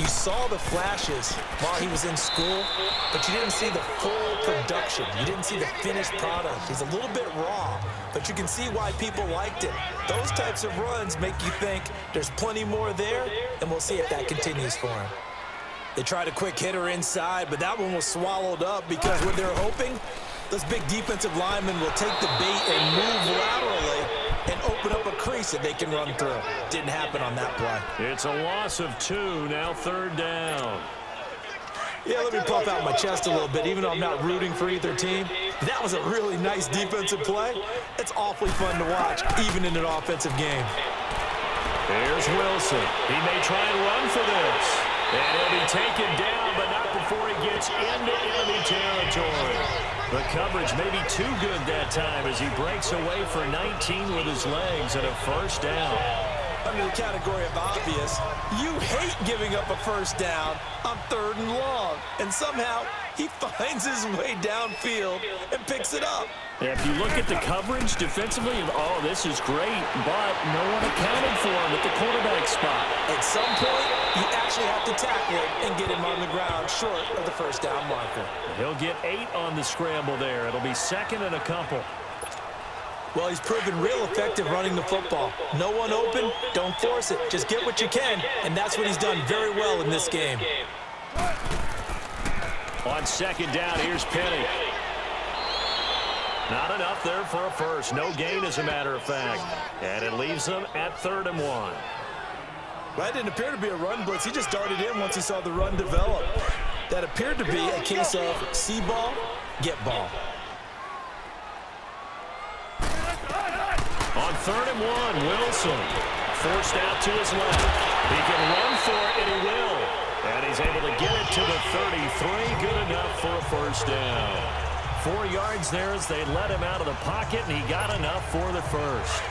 you saw the flashes while he was in school, but you didn't see the full production. You didn't see the finished product. He's a little bit raw, but you can see why people liked it. Those types of runs make you think there's plenty more there, and we'll see if that continues for him. They tried a quick hitter inside, but that one was swallowed up because what they're hoping, those big defensive linemen will take the bait and move laterally and open up a crease that they can run through. Didn't happen on that play. It's a loss of 2, now third down. Yeah, let me puff out my chest a little bit, even though I'm not rooting for either team. That was a really nice defensive play. It's awfully fun to watch, even in an offensive game. Here's Wilson. He may try and run for this. And he'll be taken down, but not before he gets into enemy territory. The coverage may be too good that time as he breaks away for 19 with his legs and a first down. Under the category of obvious, you hate giving up a first down on 3rd and long. And somehow, he finds his way downfield and picks it up. Yeah, if you look at the coverage defensively, oh, this is great, but no one accounted for him at the quarterback spot. At some point, you actually have to tackle him and get him on the ground short of the first down marker. He'll get 8 on the scramble there. It'll be 2nd and a couple. Well, he's proven real effective running the football. No one open, don't force it. Just get what you can, and that's what he's done very well in this game. On second down, here's Penny. Not enough there for a first. No gain, as a matter of fact. And it leaves them at 3rd and 1. That didn't appear to be a run blitz. He just darted in once he saw the run develop. That appeared to be a case of see ball, get ball. On 3rd and 1, Wilson forced out to his left. He can run for it, and he will. And he's able to get it to the 33. Good enough for a first down. 4 yards there as they let him out of the pocket, and he got enough for the first.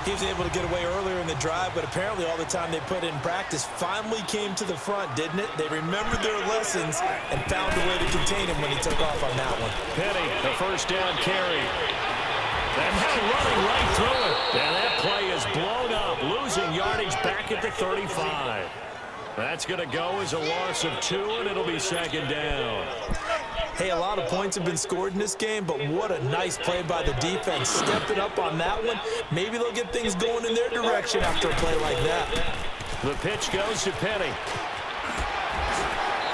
He was able to get away earlier in the drive, but apparently all the time they put in practice finally came to the front, didn't it? They remembered their lessons and found a way to contain him when he took off on that one. Petty, the first down carry. And now running right through it. And that play is blown up, losing yardage back at the 35. That's going to go as a loss of 2, and it'll be second down. Hey, a lot of points have been scored in this game, but what a nice play by the defense. Stepping up on that one. Maybe they'll get things going in their direction after a play like that. The pitch goes to Petty.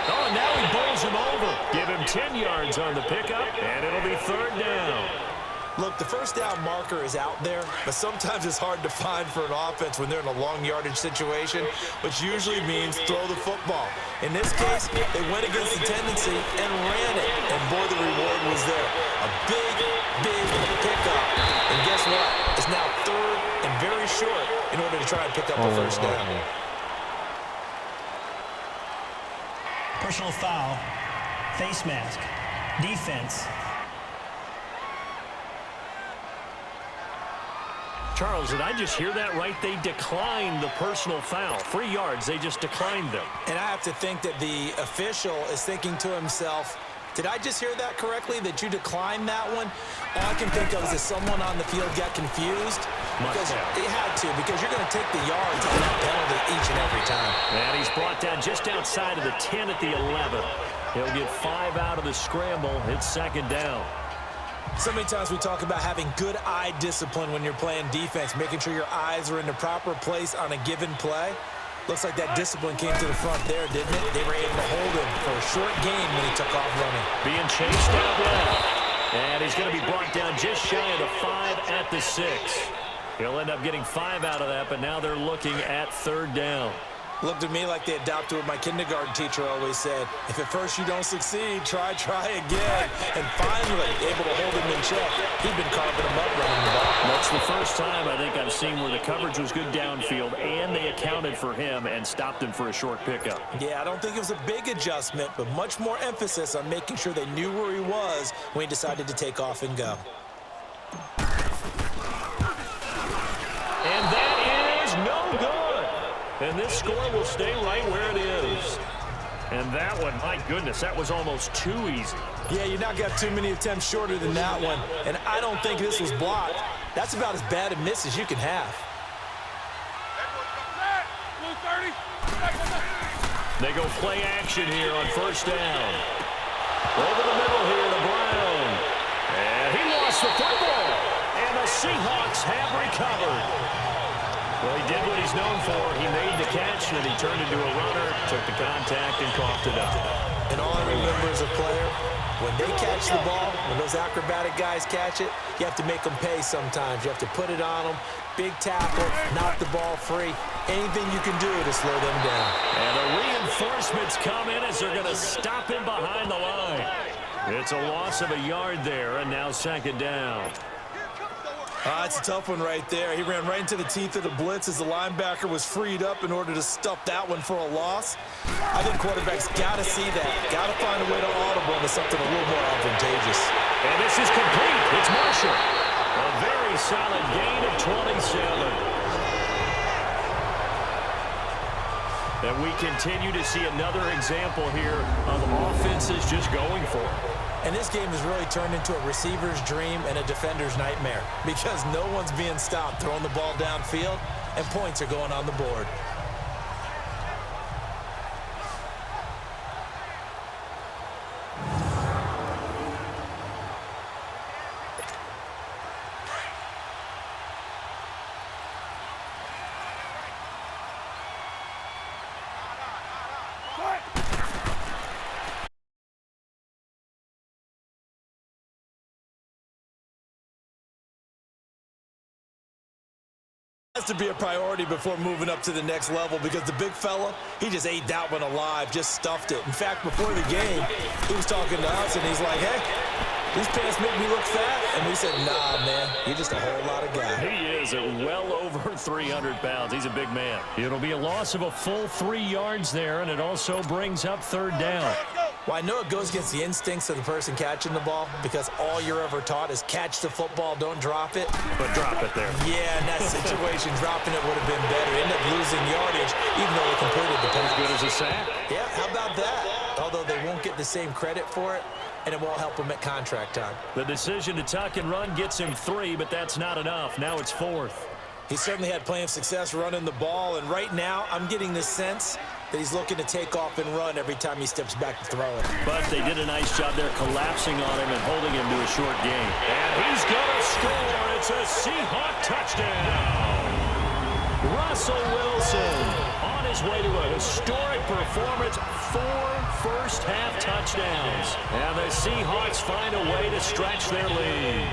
Oh, and now he bowls him over. Give him 10 yards on the pickup, and it'll be third down. Look, the first down marker is out there, but sometimes it's hard to find for an offense when they're in a long yardage situation, which usually means throw the football. In this case, they went against the tendency and ran it, and boy, the reward was there. A big, big pickup. And guess what? It's now third and very short in order to try and pick up a first down. Personal foul, face mask, defense. Charles, did I just hear that right? They declined the personal foul. 3 yards, they just declined them. And I have to think that the official is thinking to himself, did I just hear that correctly, that you declined that one? All I can think of is that someone on the field got confused. Because it had to, because you're going to take the yards on that penalty each and every time. And he's brought down just outside of the 10 at the 11. He'll get 5 out of the scramble. It's second down. So many times we talk about having good eye discipline when you're playing defense, making sure your eyes are in the proper place on a given play. Looks like that discipline came to the front there, didn't it? They were able to hold him for a short gain when he took off running. Being chased out left. And he's going to be brought down just shy of the 5 at the 6. He'll end up getting 5 out of that, but now they're looking at third down. Looked to me like they adopted what my kindergarten teacher always said. If at first you don't succeed, try again. And finally, able to hold him in check. He'd been carving him up running the ball. That's the first time I think I've seen where the coverage was good downfield, and they accounted for him and stopped him for a short pickup. Yeah, I don't think it was a big adjustment, but much more emphasis on making sure they knew where he was when he decided to take off and go. And that is no good. And this score will stay right where it is. And that one, my goodness, that was almost too easy. Yeah, you're not got too many attempts shorter than that one. And I don't think this was blocked. That's about as bad a miss as you can have. They go play action here on first down. Over the middle here to Brown. And he lost the football. And the Seahawks have recovered. Well, he did what he's known for. He made the catch, and he turned into a runner, took the contact, and coughed it up. And all I remember as a player, when they catch the ball, when those acrobatic guys catch it, you have to make them pay sometimes. You have to put it on them, big tackle, knock the ball free. Anything you can do to slow them down. And the reinforcements come in as they're going to stop him behind the line. It's a loss of a yard there, and now second down. It's a tough one right there. He ran right into the teeth of the blitz as the linebacker was freed up in order to stuff that one for a loss. I think quarterbacks got to see that. Got to find a way to audible into something a little more advantageous. And this is complete. It's Marshall. A very solid gain of 27. And we continue to see another example here of offenses just going for it. And this game has really turned into a receiver's dream and a defender's nightmare because no one's being stopped throwing the ball downfield, and points are going on the board. Has to be a priority before moving up to the next level because the big fella, he just ate that one alive, just stuffed it. In fact, before the game, he was talking to us, and he's like, hey, these pants make me look fat. And we said, nah, man, you're just a whole lot of guy. He is at well over 300 pounds. He's a big man. It'll be a loss of a full 3 yards there, and it also brings up third down. Well, I know it goes against the instincts of the person catching the ball because all you're ever taught is catch the football, don't drop it. But drop it there. Yeah, in that situation, dropping it would have been better. End up losing yardage, even though they completed the pass. As good as a sack. Yeah, how about that? Although they won't get the same credit for it, and it won't help him at contract time. The decision to tuck and run gets him 3, but that's not enough. Now it's 4th. He certainly had plenty of success running the ball, and right now I'm getting this sense that he's looking to take off and run every time he steps back to throw it. But they did a nice job there collapsing on him and holding him to a short gain. And he's going to score. It's a Seahawk touchdown. Russell Wilson on his way to a historic performance, 4 first-half touchdowns. And the Seahawks find a way to stretch their lead.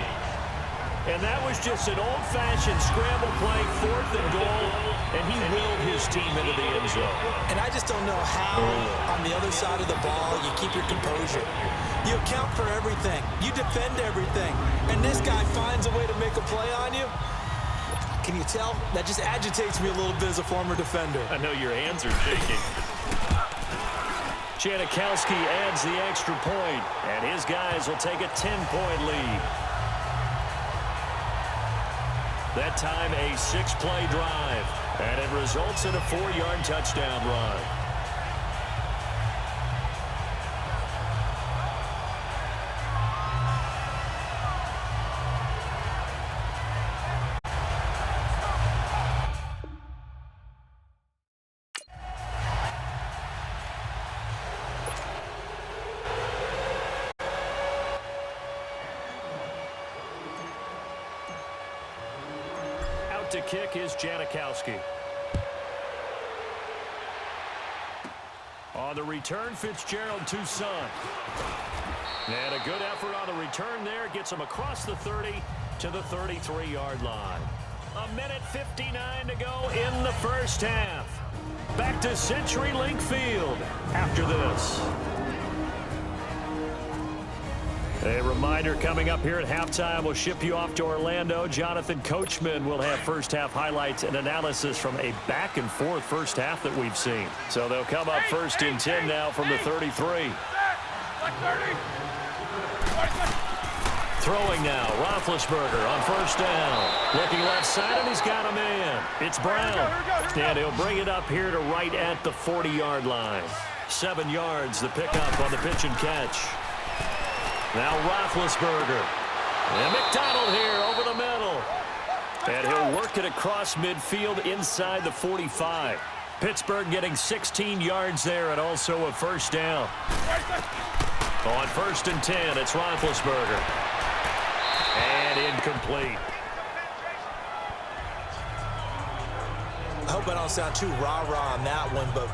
And that was just an old-fashioned scramble play, 4th and goal, and he willed his team into the end zone. And I just don't know how, on the other side of the ball, you keep your composure. You account for everything. You defend everything. And this guy finds a way to make a play on you. Can you tell? That just agitates me a little bit as a former defender. I know your hands are shaking. Janikowski adds the extra point, and his guys will take a 10-point lead. That time a 6-play drive, and it results in a 4-yard touchdown run. To kick is Janikowski. On the return, Fitzgerald to Son. And a good effort on the return there. Gets him across the 30 to the 33-yard line. 1:59 to go in the first half. Back to CenturyLink Field after this. A reminder coming up here at halftime, we'll ship you off to Orlando. Jonathan Coachman will have first-half highlights and analysis from a back-and-forth first half that we've seen. So they'll come up 1st and 10 now from the 33. Throwing now, Roethlisberger on 1st down. Looking left side, and he's got a man. It's Brown. And he'll bring it up here to right at the 40-yard line. 7 yards, the pickup on the pitch and catch. Now Roethlisberger. And McDonald here over the middle. And he'll work it across midfield inside the 45. Pittsburgh getting 16 yards there and also a 1st down. On 1st and 10, it's Roethlisberger. And incomplete. I hope I don't sound too rah-rah on that one, but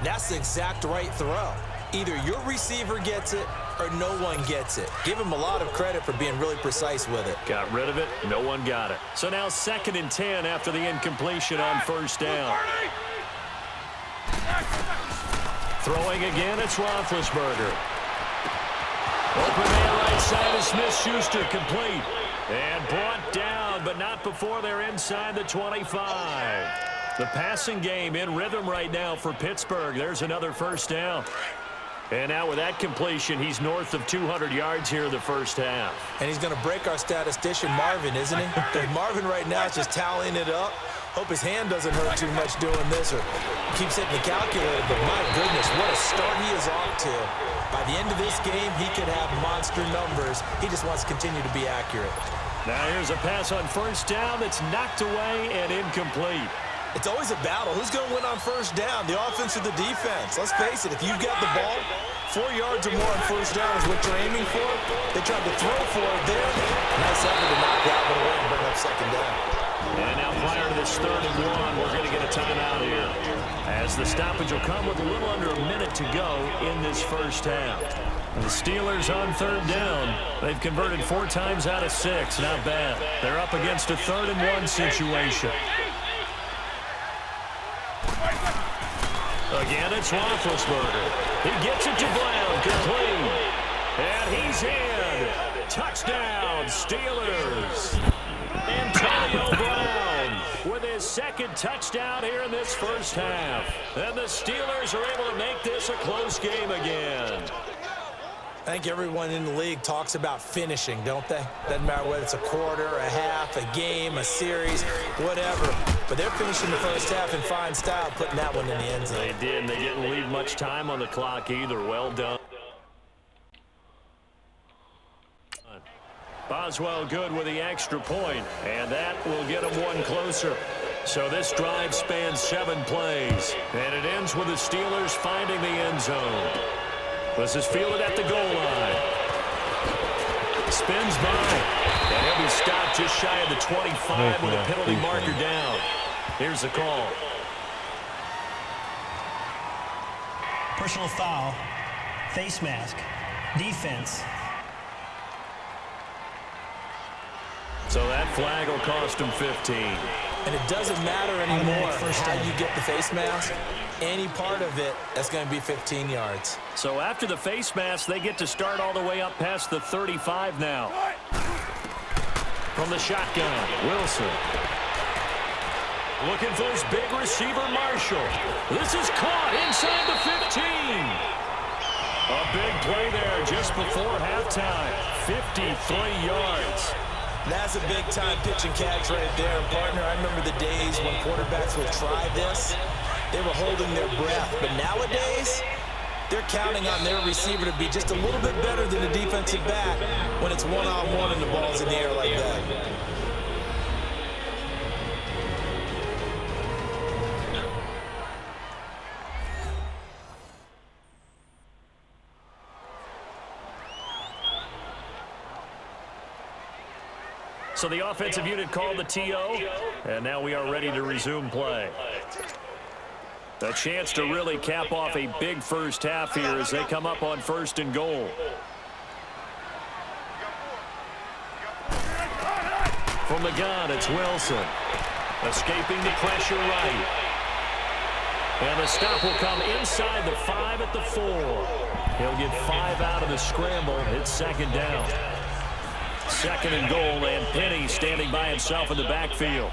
that's the exact right throw. Either your receiver gets it or no one gets it. Give him a lot of credit for being really precise with it. Got rid of it. No one got it. So now 2nd and 10 after the incompletion on 1st down. Throwing again, it's Roethlisberger. Open man right side of Smith-Schuster, complete. And brought down, but not before they're inside the 25. The passing game in rhythm right now for Pittsburgh. There's another 1st down. And now with that completion, he's north of 200 yards here in the first half. And he's going to break our statistician Marvin, isn't he? Because Marvin right now is just tallying it up. Hope his hand doesn't hurt too much doing this or keeps hitting the calculator. But my goodness, what a start he is off to. By the end of this game, he could have monster numbers. He just wants to continue to be accurate. Now here's a pass on 1st down that's knocked away and incomplete. It's always a battle. Who's going to win on 1st down, the offense or the defense? Let's face it, if you've got the ball, 4 yards or more on 1st down is what you're aiming for. They tried to throw for it there. Nice effort to knock that one away and bring up 2nd down. And now prior to this 3rd and 1, we're going to get a timeout here. As the stoppage will come with a little under a minute to go in this first half. The Steelers on 3rd down. They've converted 4 times out of 6. Not bad. They're up against a 3rd and 1 situation. Again, it's Roethlisberger. He gets it to Brown, complete. And he's in. Touchdown, Steelers. Antonio Brown with his second touchdown here in this first half. And the Steelers are able to make this a close game again. I think everyone in the league talks about finishing, don't they? Doesn't matter whether it's a quarter, a half, a game, a series, whatever. But they're finishing the first half in fine style, putting that one in the end zone. They did, and they didn't leave much time on the clock either. Well done. Boswell good with the extra point, and that will get them one closer. So this drive spans 7 plays, and it ends with the Steelers finding the end zone. This is fielded at the goal line. Spins by, and he'll be stopped just shy of the 25 with a penalty marker down. Here's the call. Personal foul, face mask, defense. So that flag will cost him 15. And it doesn't matter anymore how you get the face mask. Any part of it, that's going to be 15 yards. So after the face mask, they get to start all the way up past the 35 now. From the shotgun, Wilson. Looking for his big receiver, Marshall. This is caught inside the 15. A big play there just before halftime. 53 yards. That's a big-time pitch and catch right there. And, partner, I remember the days when quarterbacks would try this. They were holding their breath. But nowadays, they're counting on their receiver to be just a little bit better than the defensive back when it's one-on-one and the ball's in the air like that. So the offensive unit called the TO, and now we are ready to resume play. A chance to really cap off a big first half here as they come up on 1st and goal. From the gun, it's Wilson. Escaping the pressure right. And the stop will come inside the 5 at the 4. He'll get 5 out of the scramble. It's 2nd down. 2nd and goal, and Penny standing by himself in the backfield.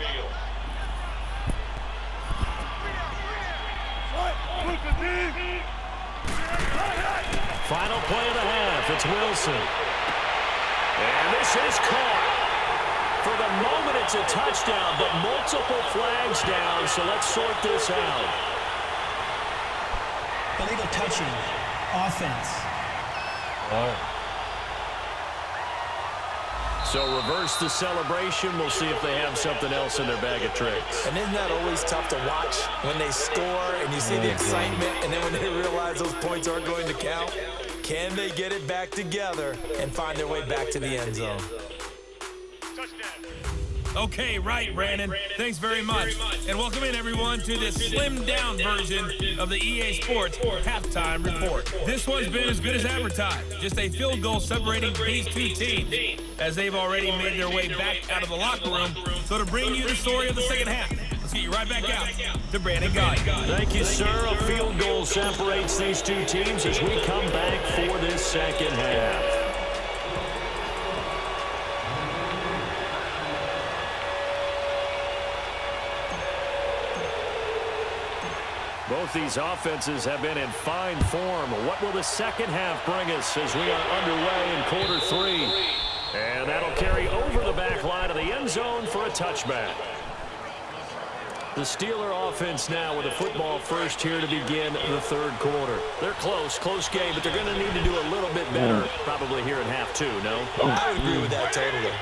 Final play of the half. It's Wilson. And this is caught. For the moment, it's a touchdown, but multiple flags down, so let's sort this out. Illegal touching. Offense. All right. So reverse the celebration. We'll see if they have something else in their bag of tricks. And isn't that always tough to watch when they score and you see the excitement, and then when they realize those points aren't going to count? Can they get it back together and find their way back to the end zone? Okay, right, Brandon. Thanks very much. And welcome in, everyone, to this slimmed-down version of the EA Sports Halftime Report. This one's been as good as advertised. Just a field goal separating these two teams, as they've already made their way back out of the locker room. So to bring you the story of the second half, let's get you right back out to Brandon Guy. Thank you, sir. A field goal separates these two teams as we come back for this second half. Both these offenses have been in fine form. What will the second half bring us as we are underway in quarter 3? And that'll carry over the back line of the end zone for a touchback. The Steeler offense now with the football first here to begin the 3rd quarter. They're close game, but they're going to need to do a little bit better probably here in half 2, no? I would agree with that totally.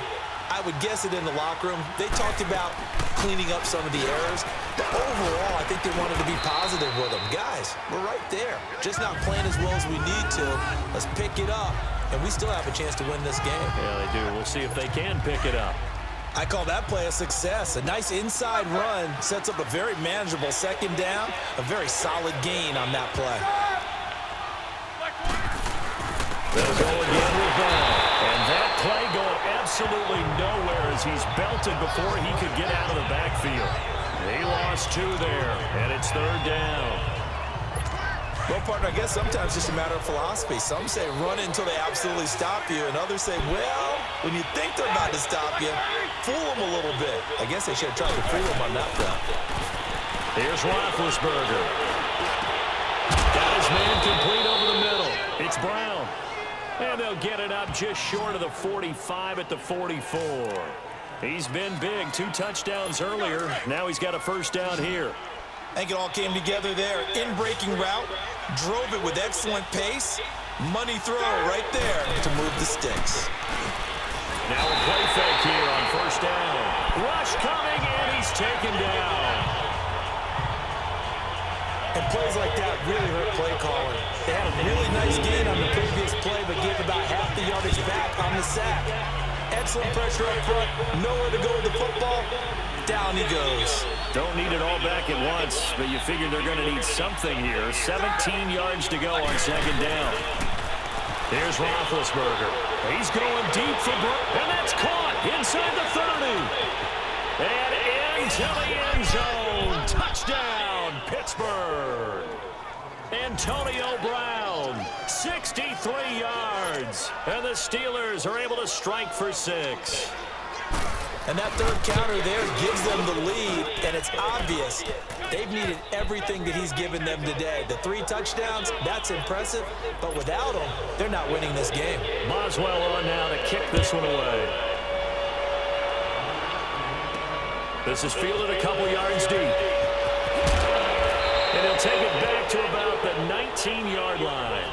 I would guess it in the locker room. They talked about cleaning up some of the errors, but overall, I think they wanted to be positive with them. Guys, we're right there. Just not playing as well as we need to. Let's pick it up, and we still have a chance to win this game. Yeah, they do. We'll see if they can pick it up. I call that play a success. A nice inside run sets up a very manageable 2nd down, a very solid gain on that play. They'll go again with Bell. And that play going absolutely nowhere as he's belted before he could get out of the backfield. He lost 2 there, and it's 3rd down. Well, partner, I guess sometimes it's just a matter of philosophy. Some say run until they absolutely stop you, and others say, well, when you think they're about to stop you, fool them a little bit. I guess they should have tried to fool them on that front. Here's Roethlisberger. Got his man complete over the middle. It's Brown. And they'll get it up just short of the 45 at the 44. He's been big. 2 touchdowns earlier. Now he's got a first down here. I think it all came together there. In-breaking route, drove it with excellent pace. Money throw right there to move the sticks. Now a play fake here on first down. Rush coming, and he's taken down. And plays like that really hurt play calling. They had a really nice gain on the previous play, but gave about half the yardage back on the sack. Excellent pressure up front. Nowhere to go with the football. Down he goes. Don't need it all back at once, but you figure they're going to need something here. 17 yards to go on second down. Here's Roethlisberger. He's going deep for Brown, and that's caught inside the 30. And into the end zone. Touchdown, Pittsburgh. Antonio Brown, 63 yards. And the Steelers are able to strike for 6. And that third counter there gives them the lead, and it's obvious they've needed everything that he's given them today. The 3 touchdowns, that's impressive, but without him, they're not winning this game. Boswell on now to kick this one away. This is fielded a couple yards deep. And he'll take it back to about the 19-yard line.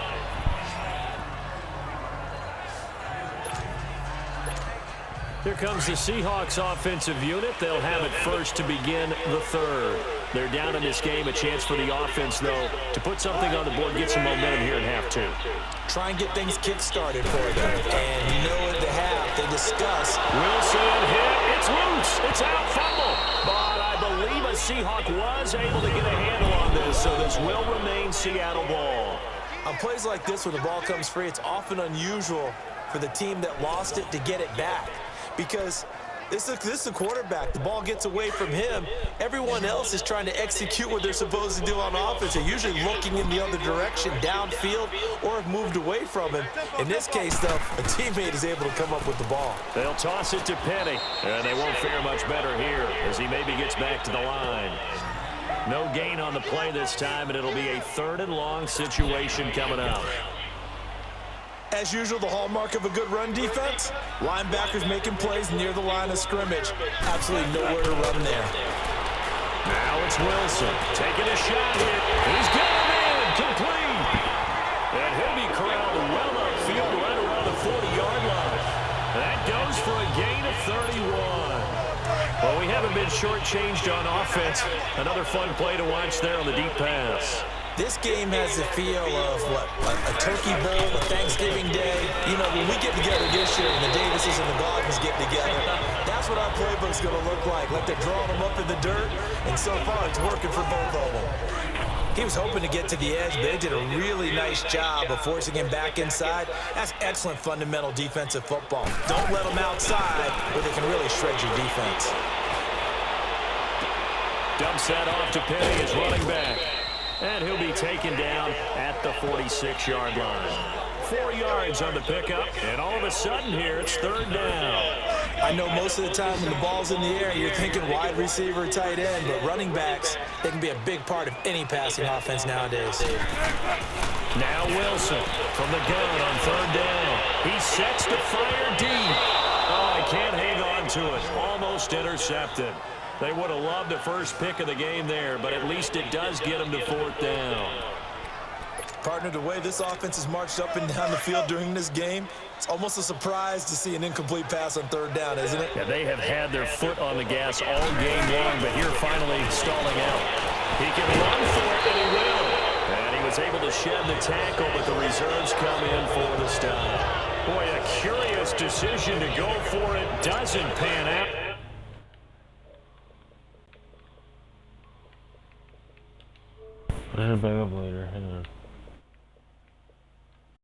Here comes the Seahawks offensive unit. They'll have it first to begin the third. They're down in this game. A chance for the offense, though, to put something on the board, get some momentum here in half 2. Try and get things kick-started for them. And you know at the half, they discuss. Wilson hit. It's loose. It's out, fumble. But I believe a Seahawk was able to get a handle on this, so this will remain Seattle ball. On plays like this, when the ball comes free, it's often unusual for the team that lost it to get it back. Because this is the quarterback. The ball gets away from him. Everyone else is trying to execute what they're supposed to do on offense. They're usually looking in the other direction, downfield, or have moved away from him. In this case, though, a teammate is able to come up with the ball. They'll toss it to Penny, and they won't fare much better here as he maybe gets back to the line. No gain on the play this time, and it'll be a 3rd and long situation coming up. As usual, the hallmark of a good run defense, linebackers making plays near the line of scrimmage. Absolutely nowhere to run there. Now it's Wilson taking a shot here. He's got him in, complete. And he'll be corralled well upfield right around the 40-yard line. That goes for a gain of 31. Well, we haven't been shortchanged on offense. Another fun play to watch there on the deep pass. This game has the feel of, what, a turkey bowl, a Thanksgiving day. You know, when we get together this year and the Davises and the Gaugans get together, that's what our playbook's going to look like they're drawing them up in the dirt, and so far it's working for both of them. He was hoping to get to the edge, but they did a really nice job of forcing him back inside. That's excellent fundamental defensive football. Don't let them outside where they can really shred your defense. Dumps that off to Penny, his running back. And he'll be taken down at the 46-yard line. 4 yards on the pickup, and all of a sudden here, it's 3rd down. I know most of the time when the ball's in the air, you're thinking wide receiver, tight end, but running backs, they can be a big part of any passing offense nowadays. Now Wilson from the gun on 3rd down. He sets to fire deep. Oh, I can't hang on to it. Almost intercepted. They would have loved the first pick of the game there, but at least it does get them to 4th down. Partner, the way this offense has marched up and down the field during this game, it's almost a surprise to see an incomplete pass on 3rd down, isn't it? Yeah, they have had their foot on the gas all game long, but here finally stalling out. He can run for it, and he will. And he was able to shed the tackle, but the reserves come in for the stop. Boy, a curious decision to go for it doesn't pan out. I'll back up later. Hang on.